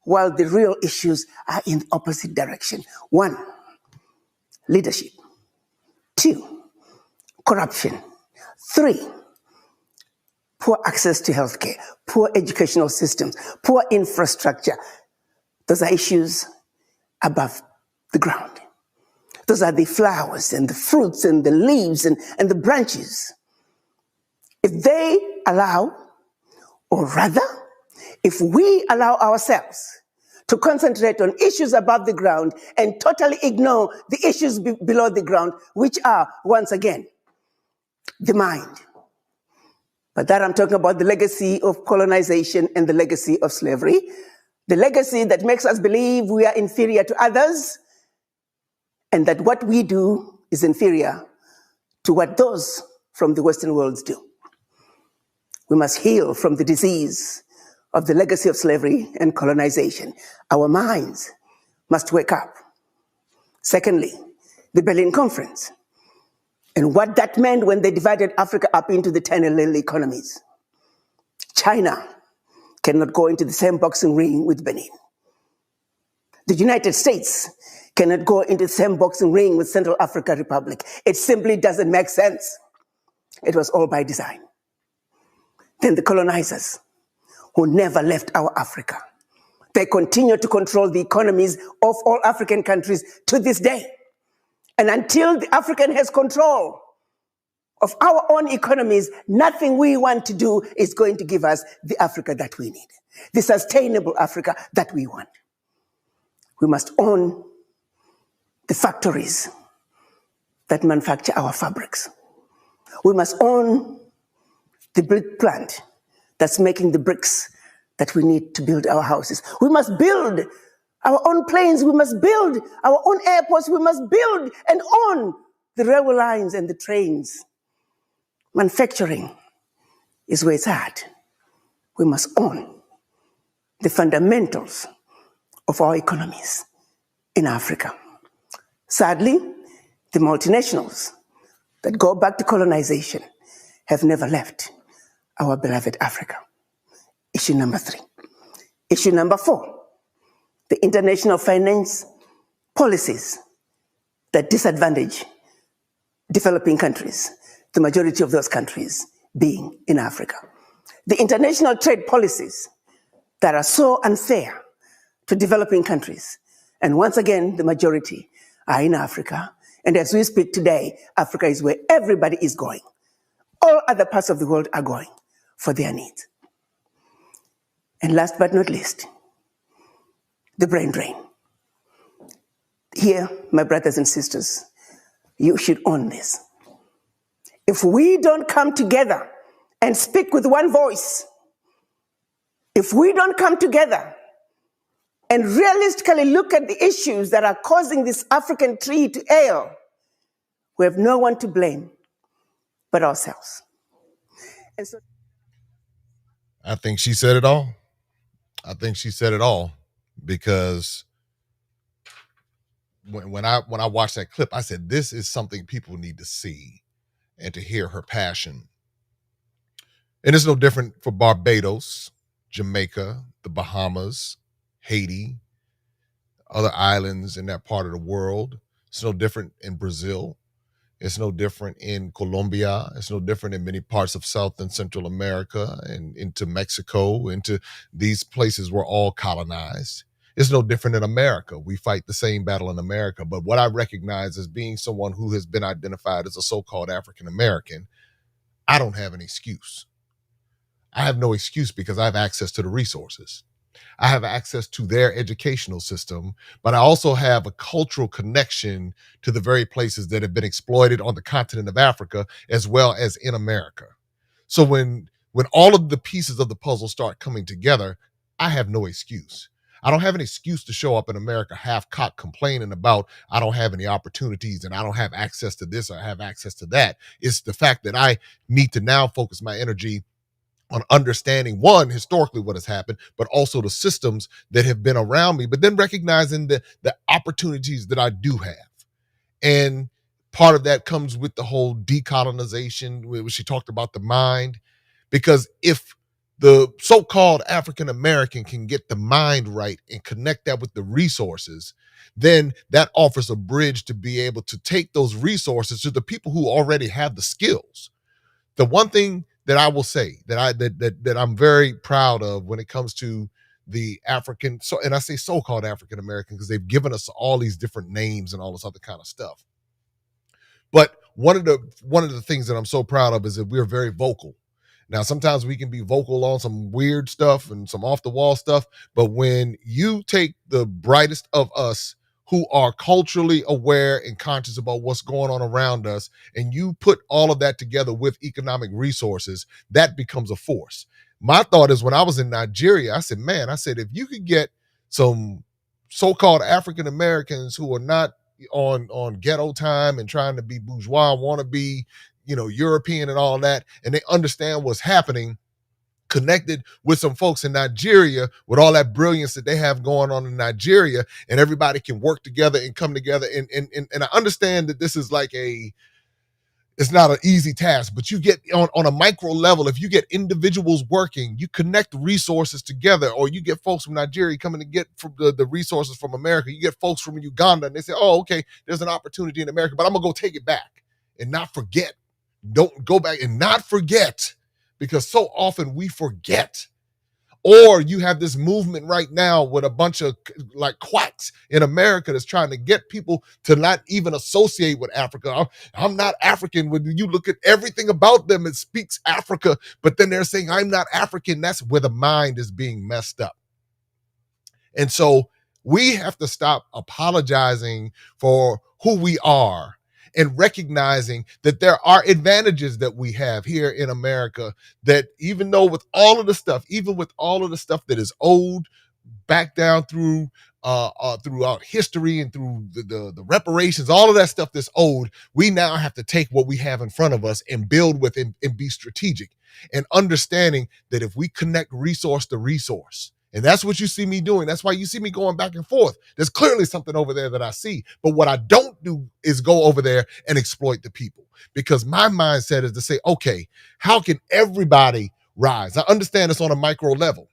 while the real issues are in the opposite direction. 1, leadership. 2, corruption. 3, poor access to healthcare, poor educational systems, poor infrastructure. Those are issues above the ground. Those are the flowers and the fruits and the leaves and the branches. If they allow, or rather, if we allow ourselves to concentrate on issues above the ground and totally ignore the issues below the ground, which are, once again, the mind. But that I'm talking about the legacy of colonization and the legacy of slavery, the legacy that makes us believe we are inferior to others, and that what we do is inferior to what those from the Western world do. We must heal from the disease of the legacy of slavery and colonization. Our minds must wake up. Secondly, the Berlin Conference and what that meant when they divided Africa up into the 10 little economies. China cannot go into the same boxing ring with Benin. The United States cannot go into the same boxing ring with Central African Republic. It simply doesn't make sense. It was all by design. Then the colonizers, who never left our Africa, they continue to control the economies of all African countries to this day. And until the African has control of our own economies, nothing we want to do is going to give us the Africa that we need, the sustainable Africa that we want. We must own the factories that manufacture our fabrics. We must own the brick plant that's making the bricks that we need to build our houses. We must build our own planes. We must build our own airports. We must build and own the railway lines and the trains. Manufacturing is where it's at. We must own the fundamentals of our economies in Africa. Sadly, the multinationals that go back to colonization have never left our beloved Africa. Issue number 3. Issue number 4, the international finance policies that disadvantage developing countries, the majority of those countries being in Africa. The international trade policies that are so unfair to developing countries. And once again, the majority are in Africa. And as we speak today, Africa is where everybody is going. All other parts of the world are going for their needs. And last but not least, the brain drain. Here, my brothers and sisters, you should own this. If we don't come together and speak with one voice, if we don't come together and realistically look at the issues that are causing this African tree to ail, we have no one to blame but ourselves. And so, I think she said it all. I think she said it all, because when I watched that clip, I said, this is something people need to see and to hear her passion. And it's no different for Barbados, Jamaica, the Bahamas, Haiti, other islands in that part of the world. It's no different in Brazil. It's no different in Colombia. It's no different in many parts of South and Central America and into Mexico, into these places we're all colonized. It's no different in America. We fight the same battle in America. But what I recognize as being someone who has been identified as a so-called African American, I don't have an excuse. I have no excuse because I have access to the resources. I have access to their educational system, but I also have a cultural connection to the very places that have been exploited on the continent of Africa as well as in America. So when all of the pieces of the puzzle start coming together, I have no excuse. I don't have an excuse to show up in America half-cocked complaining about I don't have any opportunities and I don't have access to this or I have access to that. It's the fact that I need to now focus my energy on understanding, one, historically what has happened, but also the systems that have been around me, but then recognizing the opportunities that I do have. And part of that comes with the whole decolonization, where she talked about the mind, because if the so-called African American can get the mind right and connect that with the resources, then that offers a bridge to be able to take those resources to the people who already have the skills. The one thing that I will say that I'm very proud of when it comes to the African, and I say so-called African American because they've given us all these different names and all this other kind of stuff. But one of the things that I'm so proud of is that we're very vocal. Now, sometimes we can be vocal on some weird stuff and some off the wall stuff, but when you take the brightest of us who are culturally aware and conscious about what's going on around us, and you put all of that together with economic resources, that becomes a force. My thought is when I was in Nigeria, I said, if you could get some so-called African Americans who are not on ghetto time and trying to be bourgeois, want to be, European and all that, and they understand what's happening, connected with some folks in Nigeria with all that brilliance that they have going on in Nigeria, and everybody can work together and come together. And I understand that this is like it's not an easy task, but you get on a micro level, if you get individuals working, you connect resources together, or you get folks from Nigeria coming to get from the resources from America. You get folks from Uganda and they say, oh, okay, there's an opportunity in America, but I'm gonna go take it back and not forget. Don't go back and not forget, because so often we forget. Or you have this movement right now with a bunch of like quacks in America that's trying to get people to not even associate with Africa. I'm not African. When you look at everything about them, it speaks Africa, but then they're saying I'm not African. That's where the mind is being messed up. And so we have to stop apologizing for who we are and recognizing that there are advantages that we have here in America, that even with all of the stuff that is old back down through throughout history and through the reparations, all of that stuff that's old, we now have to take what we have in front of us and build with and be strategic, and understanding that if we connect resource to resource, and that's what you see me doing. That's why you see me going back and forth. There's clearly something over there that I see. But what I don't do is go over there and exploit the people, because my mindset is to say, okay, how can everybody rise? I understand it's on a micro level.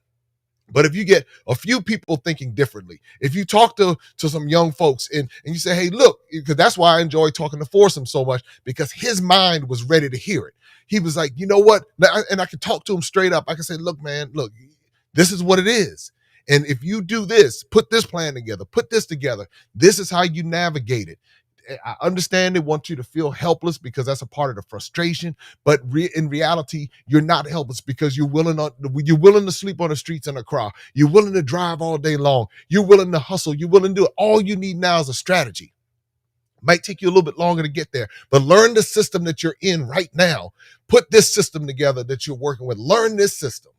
But if you get a few people thinking differently, if you talk to some young folks and you say, hey, look, because that's why I enjoy talking to Forsum so much, because his mind was ready to hear it. He was like, you know what? And I can talk to him straight up. I can say, look, man, look, this is what it is. And if you do this, put this plan together, put this together, this is how you navigate it. I understand they want you to feel helpless because that's a part of the frustration, but in reality, you're not helpless because you're willing to sleep on the streets in a car. You're willing to drive all day long. You're willing to hustle. You're willing to do it. All you need now is a strategy. Might take you a little bit longer to get there, but learn the system that you're in right now. Put this system together that you're working with. Learn this system.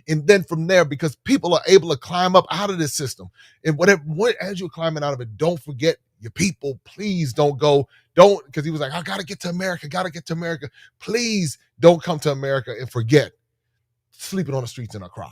And then from there, because people are able to climb up out of this system, and as you're climbing out of it, don't forget your people. Please don't, because he was like, I got to get to America. Please don't come to America and forget sleeping on the streets in Accra.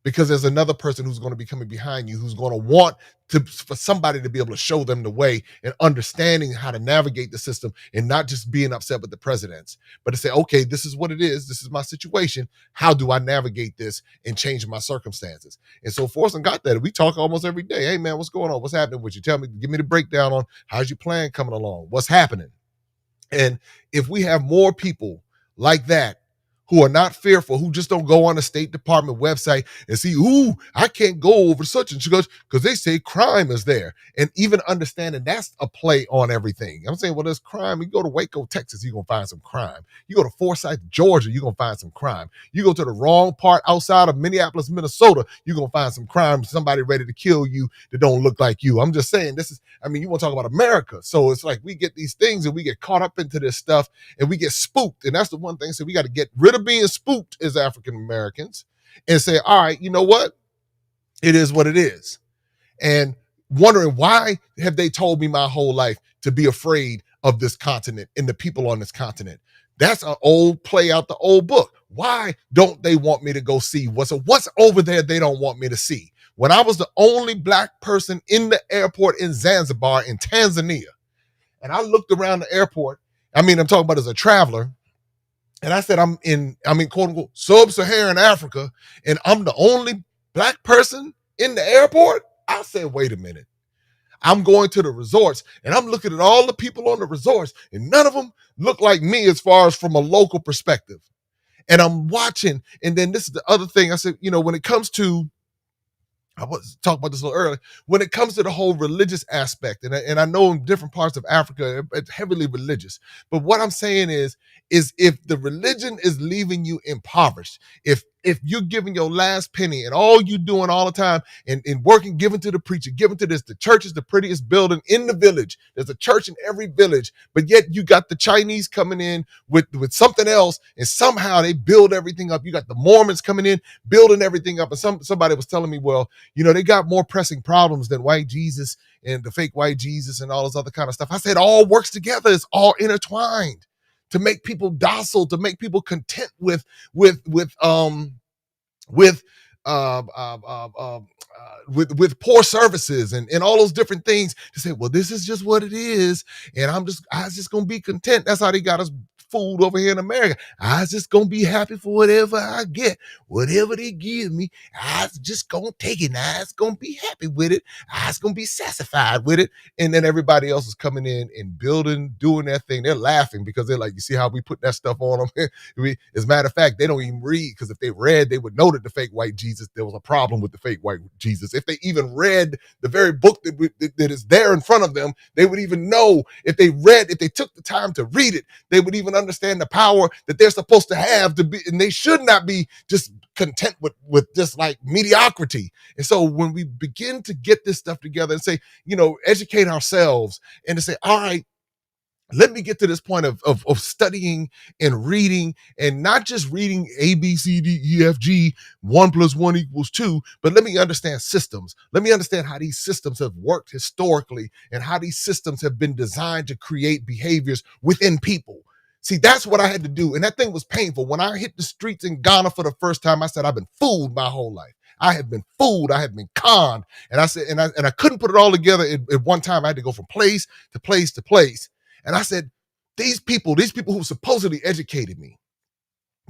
Because there's another person who's going to be coming behind you, who's going to want for somebody to be able to show them the way, and understanding how to navigate the system, and not just being upset with the presidents, but to say, okay, this is what it is. This is my situation. How do I navigate this and change my circumstances? And so Forson got that. We talk almost every day. Hey, man, what's going on? What's happening with you? Tell me, give me the breakdown on how's your plan coming along? What's happening? And if we have more people like that, who are not fearful, who just don't go on the State Department website and see, ooh, I can't go over such and such because they say crime is there. And even understanding that's a play on everything. I'm saying, well, there's crime. You go to Waco, Texas, you're going to find some crime. You go to Forsyth, Georgia, you're going to find some crime. You go to the wrong part outside of Minneapolis, Minnesota, you're going to find some crime, somebody ready to kill you that don't look like you. I'm just saying, you want to talk about America. So it's like we get these things and we get caught up into this stuff and we get spooked. And that's the one thing. So we got to get rid of being spooked as African Americans and say, all right, you know what? It is what it is. And wondering, why have they told me my whole life to be afraid of this continent and the people on this continent? That's an old play out the old book. Why don't they want me to go see what's over there they don't want me to see? When I was the only Black person in the airport in Zanzibar in Tanzania, and I looked around the airport, I'm talking about as a traveler, and I said, I'm in quote unquote sub-Saharan Africa, and I'm the only Black person in the airport. I said, wait a minute. I'm going to the resorts and I'm looking at all the people on the resorts and none of them look like me as far as from a local perspective. And I'm watching. And then this is the other thing I said, when it comes to, I was talking about this a little earlier, when it comes to the whole religious aspect, and I know in different parts of Africa, it's heavily religious. But what I'm saying is if the religion is leaving you impoverished, if you're giving your last penny and all you doing all the time and working, giving to the preacher, giving to this, the church is the prettiest building in the village. There's a church in every village, but yet you got the Chinese coming in with something else and somehow they build everything up. You got the Mormons coming in, building everything up. And somebody was telling me, well, they got more pressing problems than white Jesus and the fake white Jesus and all this other kind of stuff. I said, all works together. It's all intertwined to make people docile, to make people content with poor services and all those different things, to say, well, this is just what it is, and I was just gonna be content. That's how they got us food over here in America. I was just gonna be happy for whatever I get, whatever they give me. I was just gonna take it. I was gonna be happy with it. I was gonna be satisfied with it. And then everybody else is coming in and building, doing their thing. They're laughing because they're like, you see how we put that stuff on them? As a matter of fact, they don't even read, because if they read, they would know that the fake white Jesus, there was a problem with the fake white Jesus. If they even read the very book that is there in front of them, they would even know. If they took the time to read it, they would even understand the power that they're supposed to have to be, and they should not be just content with just like mediocrity. And so when we begin to get this stuff together and say, educate ourselves and to say, all right, let me get to this point of studying and reading, and not just reading A, B, C, D, E, F, G, 1 + 1 = 2, but let me understand systems. Let me understand how these systems have worked historically and how these systems have been designed to create behaviors within people. See, that's what I had to do. And that thing was painful. When I hit the streets in Ghana for the first time, I said, I've been fooled my whole life. I have been fooled. I have been conned. And I said, and I couldn't put it all together at one time. I had to go from place to place to place. And I said, these people who supposedly educated me,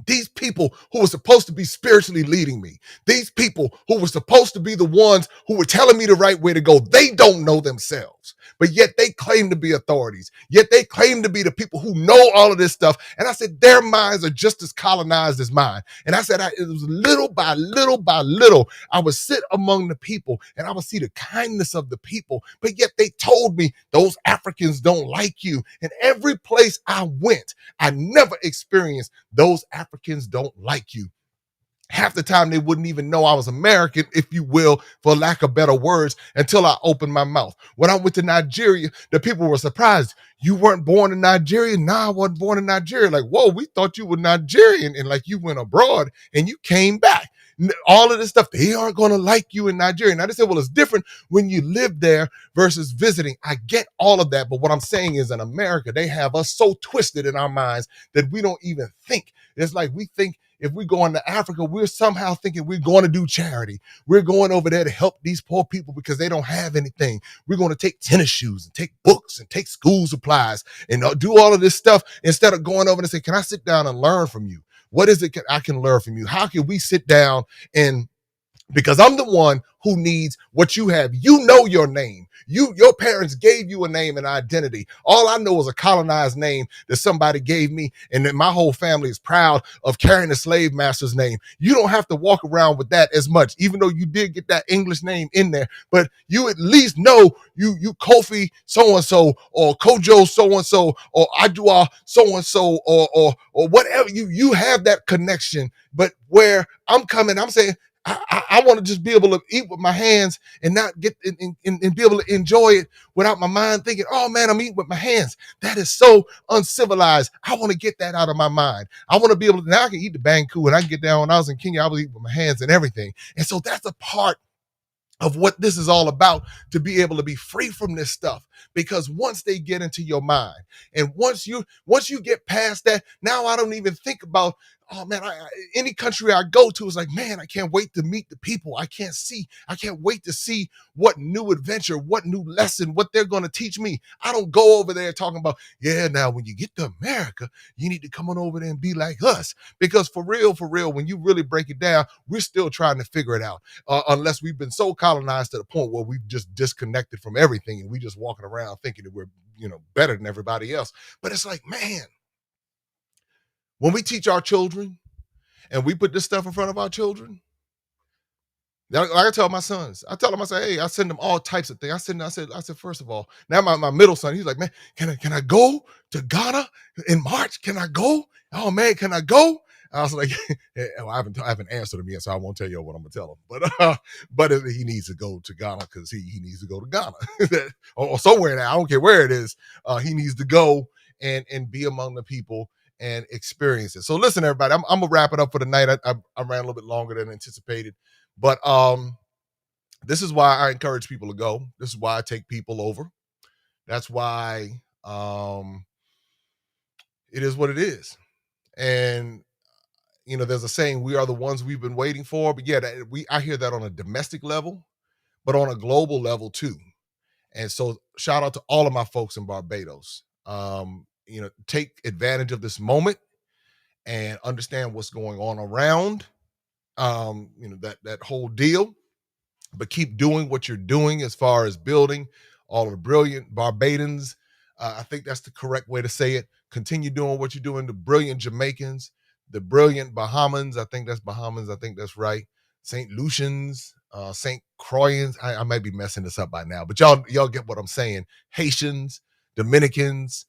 these people who were supposed to be spiritually leading me, these people who were supposed to be the ones who were telling me the right way to go, they don't know themselves, but yet they claim to be authorities. Yet they claim to be the people who know all of this stuff. And I said, their minds are just as colonized as mine. And I said, it was little by little by little, I would sit among the people and I would see the kindness of the people, but yet they told me those Africans don't like you. And every place I went, I never experienced those Africans don't like you. Half the time they wouldn't even know I was American, if you will, for lack of better words, until I opened my mouth. When I went to Nigeria, the people were surprised. You weren't born in Nigeria? Nah, I wasn't born in Nigeria. Like, whoa, we thought you were Nigerian and like you went abroad and you came back. All of this stuff, they aren't going to like you in Nigeria. And I just said, well, it's different when you live there versus visiting. I get all of that. But what I'm saying is, in America, they have us so twisted in our minds that we don't even think. It's like we think if we go into Africa, we're somehow thinking we're going to do charity. We're going over there to help these poor people because they don't have anything. We're going to take tennis shoes and take books and take school supplies and do all of this stuff instead of going over and say, can I sit down and learn from you? What is it I can learn from you? How can we sit down and because I'm the one who needs what you have. You know your name. Your parents gave you a name and identity. All I know is a colonized name that somebody gave me, and then my whole family is proud of carrying the slave master's name. You don't have to walk around with that as much, even though you did get that English name in there. But you at least know you Kofi so-and-so, or Kojo so-and-so, or Adua so-and-so, or whatever. You have that connection. But where I'm coming, I'm saying, I want to just be able to eat with my hands and not get and be able to enjoy it without my mind thinking, oh man, I'm eating with my hands. That is so uncivilized. I want to get that out of my mind. I want to be able to, now I can eat the banku, and I can get down. When I was in Kenya, I was eating with my hands and everything. And so that's a part of what this is all about, to be able to be free from this stuff. Because once they get into your mind, and once you get past that, now I don't even think about, oh man, any country I go to is like, man, I can't wait to meet the people. I can't wait to see what new adventure, what new lesson, what they're going to teach me. I don't go over there talking about, yeah, now when you get to America, you need to come on over there and be like us. Because for real, when you really break it down, we're still trying to figure it out. Unless we've been so colonized to the point where we've just disconnected from everything, and we just walking around thinking that we're, better than everybody else. But it's like, man, when we teach our children and we put this stuff in front of our children, like I tell my sons, I tell them, I say, hey, I send them all types of things. I said, first of all, now my middle son, he's like, man, can I go to Ghana in March? Can I go? Oh man, can I go? I was like, I haven't answered him yet, so I won't tell you what I'm gonna tell him. But he needs to go to Ghana, because he needs to go to Ghana or somewhere now. I don't care where it is. He needs to go and be among the people and experience it. So listen, everybody, I'm gonna wrap it up for the night. I ran a little bit longer than anticipated, but this is why I encourage people to go. This is why I take people over. That's why it is what it is. And there's a saying, we are the ones we've been waiting for. But yeah, I hear that on a domestic level, but on a global level too. And so shout out to all of my folks in Barbados. Take advantage of this moment and understand what's going on around, that whole deal. But keep doing what you're doing as far as building all of the brilliant Barbadians. I think that's the correct way to say it. Continue doing what you're doing. The brilliant Jamaicans, the brilliant Bahamans. I think that's right. St. Lucians, St. Croixans. I might be messing this up by now, but y'all get what I'm saying. Haitians, Dominicans,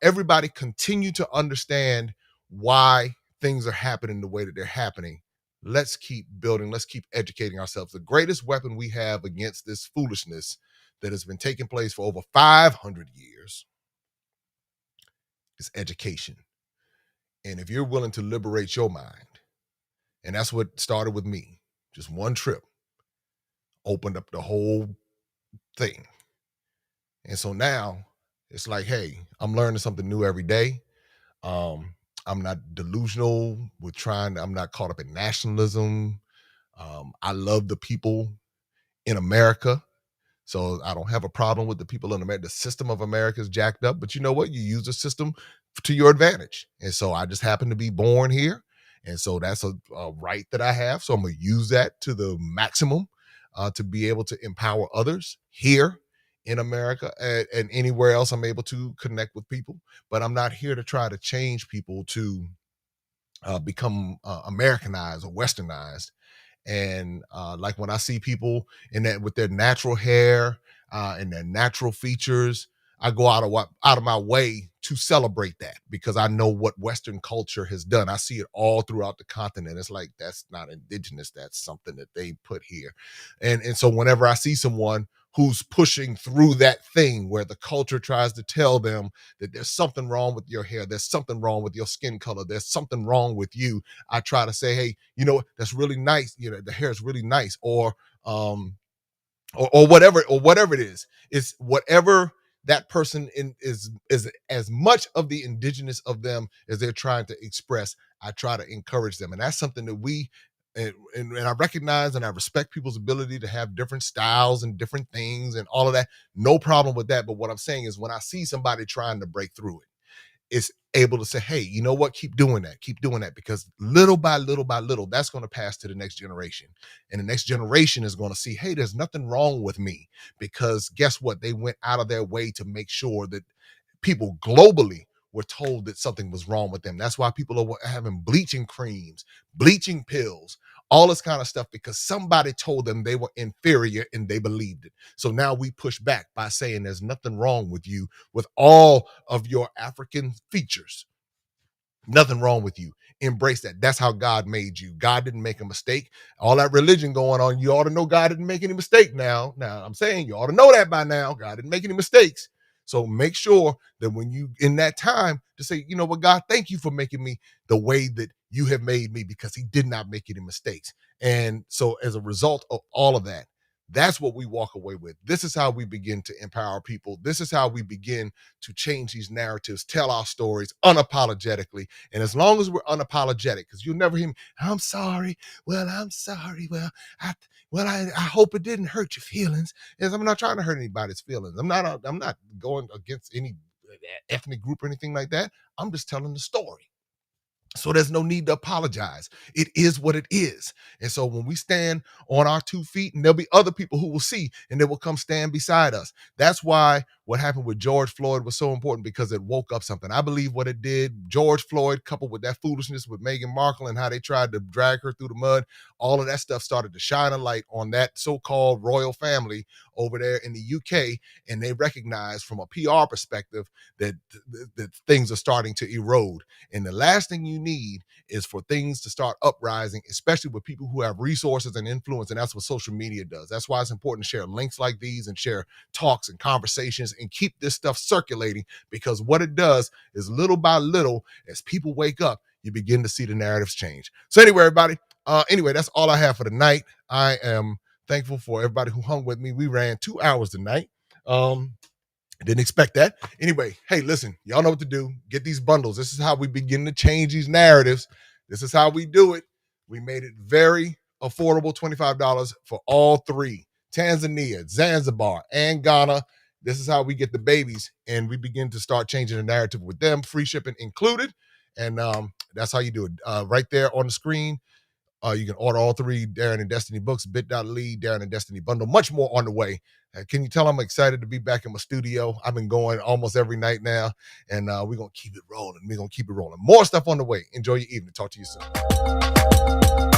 everybody continue to understand why things are happening the way that they're happening. Let's keep building. Let's keep educating ourselves. The greatest weapon we have against this foolishness that has been taking place for over 500 years is education. And if you're willing to liberate your mind, and that's what started with me, just one trip opened up the whole thing. And so now it's like, hey, I'm learning something new every day. I'm not delusional I'm not caught up in nationalism. I love the people in America. So I don't have a problem with the people in America. The system of America is jacked up, but you know what? You use the system to your advantage. And so I just happen to be born here. And so that's a right that I have. So I'm going to use that to the maximum to be able to empower others here in America and anywhere else I'm able to connect with people. But I'm not here to try to change people to become Americanized or Westernized. And like when I see people in that with their natural hair and their natural features, I go out of my way to celebrate that, because I know what Western culture has done. I see it all throughout the continent. It's like, that's not indigenous. That's something that they put here. And so whenever I see someone who's pushing through that thing where the culture tries to tell them that there's something wrong with your hair, there's something wrong with your skin color, there's something wrong with you, I try to say, hey, that's really nice. The hair is really nice, or whatever it is. It's whatever that person is as much of the indigenous of them as they're trying to express. I try to encourage them, and that's something that we. And I recognize and I respect people's ability to have different styles and different things and all of that. No problem with that. But what I'm saying is, when I see somebody trying to break through it, is able to say, hey, you know what, keep doing that, because little by little, that's going to pass to the next generation. And the next generation is going to see, hey, there's nothing wrong with me, because guess what? They went out of their way to make sure that people globally were told that something was wrong with them. That's why people are having bleaching creams, bleaching pills, all this kind of stuff, because somebody told them they were inferior and they believed it. So now we push back by saying there's nothing wrong with you with all of your African features. Nothing wrong with you. Embrace that. That's how God made you. God didn't make a mistake. All that religion going on, you ought to know God didn't make any mistake now. Now, I'm saying you ought to know that by now. God didn't make any mistakes. So make sure that when you, in that time, to say, you know what, God, thank you for making me the way that you have made me, because he did not make any mistakes. And so as a result of all of that, that's what we walk away with. This is how we begin to empower people. This is how we begin to change these narratives, tell our stories unapologetically. And as long as we're unapologetic, because you'll never hear me, I'm sorry. Well, I'm sorry. Well, I hope it didn't hurt your feelings. Yes, I'm not trying to hurt anybody's feelings. I'm not going against any ethnic group or anything like that. I'm just telling the story. So there's no need to apologize. It is what it is. And so when we stand on our 2 feet, and there'll be other people who will see, and they will come stand beside us. That's why what happened with George Floyd was so important, because it woke up something. I believe what it did, George Floyd, coupled with that foolishness with Meghan Markle and how they tried to drag her through the mud, all of that stuff started to shine a light on that so-called royal family over there in the UK. And they recognized from a PR perspective that things are starting to erode. And the last thing you need is for things to start uprising, especially with people who have resources and influence. And that's what social media does. That's why it's important to share links like these and share talks and conversations and keep this stuff circulating, because what it does is little by little, as people wake up, you begin to see the narratives change. So anyway, everybody, that's all I have for tonight. I am thankful for everybody who hung with me. We ran 2 hours tonight. Didn't expect that. Anyway, hey, listen, y'all know what to do. Get these bundles. This is how we begin to change these narratives. This is how we do it. We made it very affordable, $25 for all 3. Tanzania, Zanzibar, and Ghana. This is how we get the babies, and we begin to start changing the narrative with them, free shipping included. And that's how you do it. Right there on the screen. You can order all 3 Darren and Destiny books, bit.ly, Darren and Destiny bundle, much more on the way. Can you tell I'm excited to be back in my studio? I've been going almost every night now, and we're going to keep it rolling. More stuff on the way. Enjoy your evening. Talk to you soon.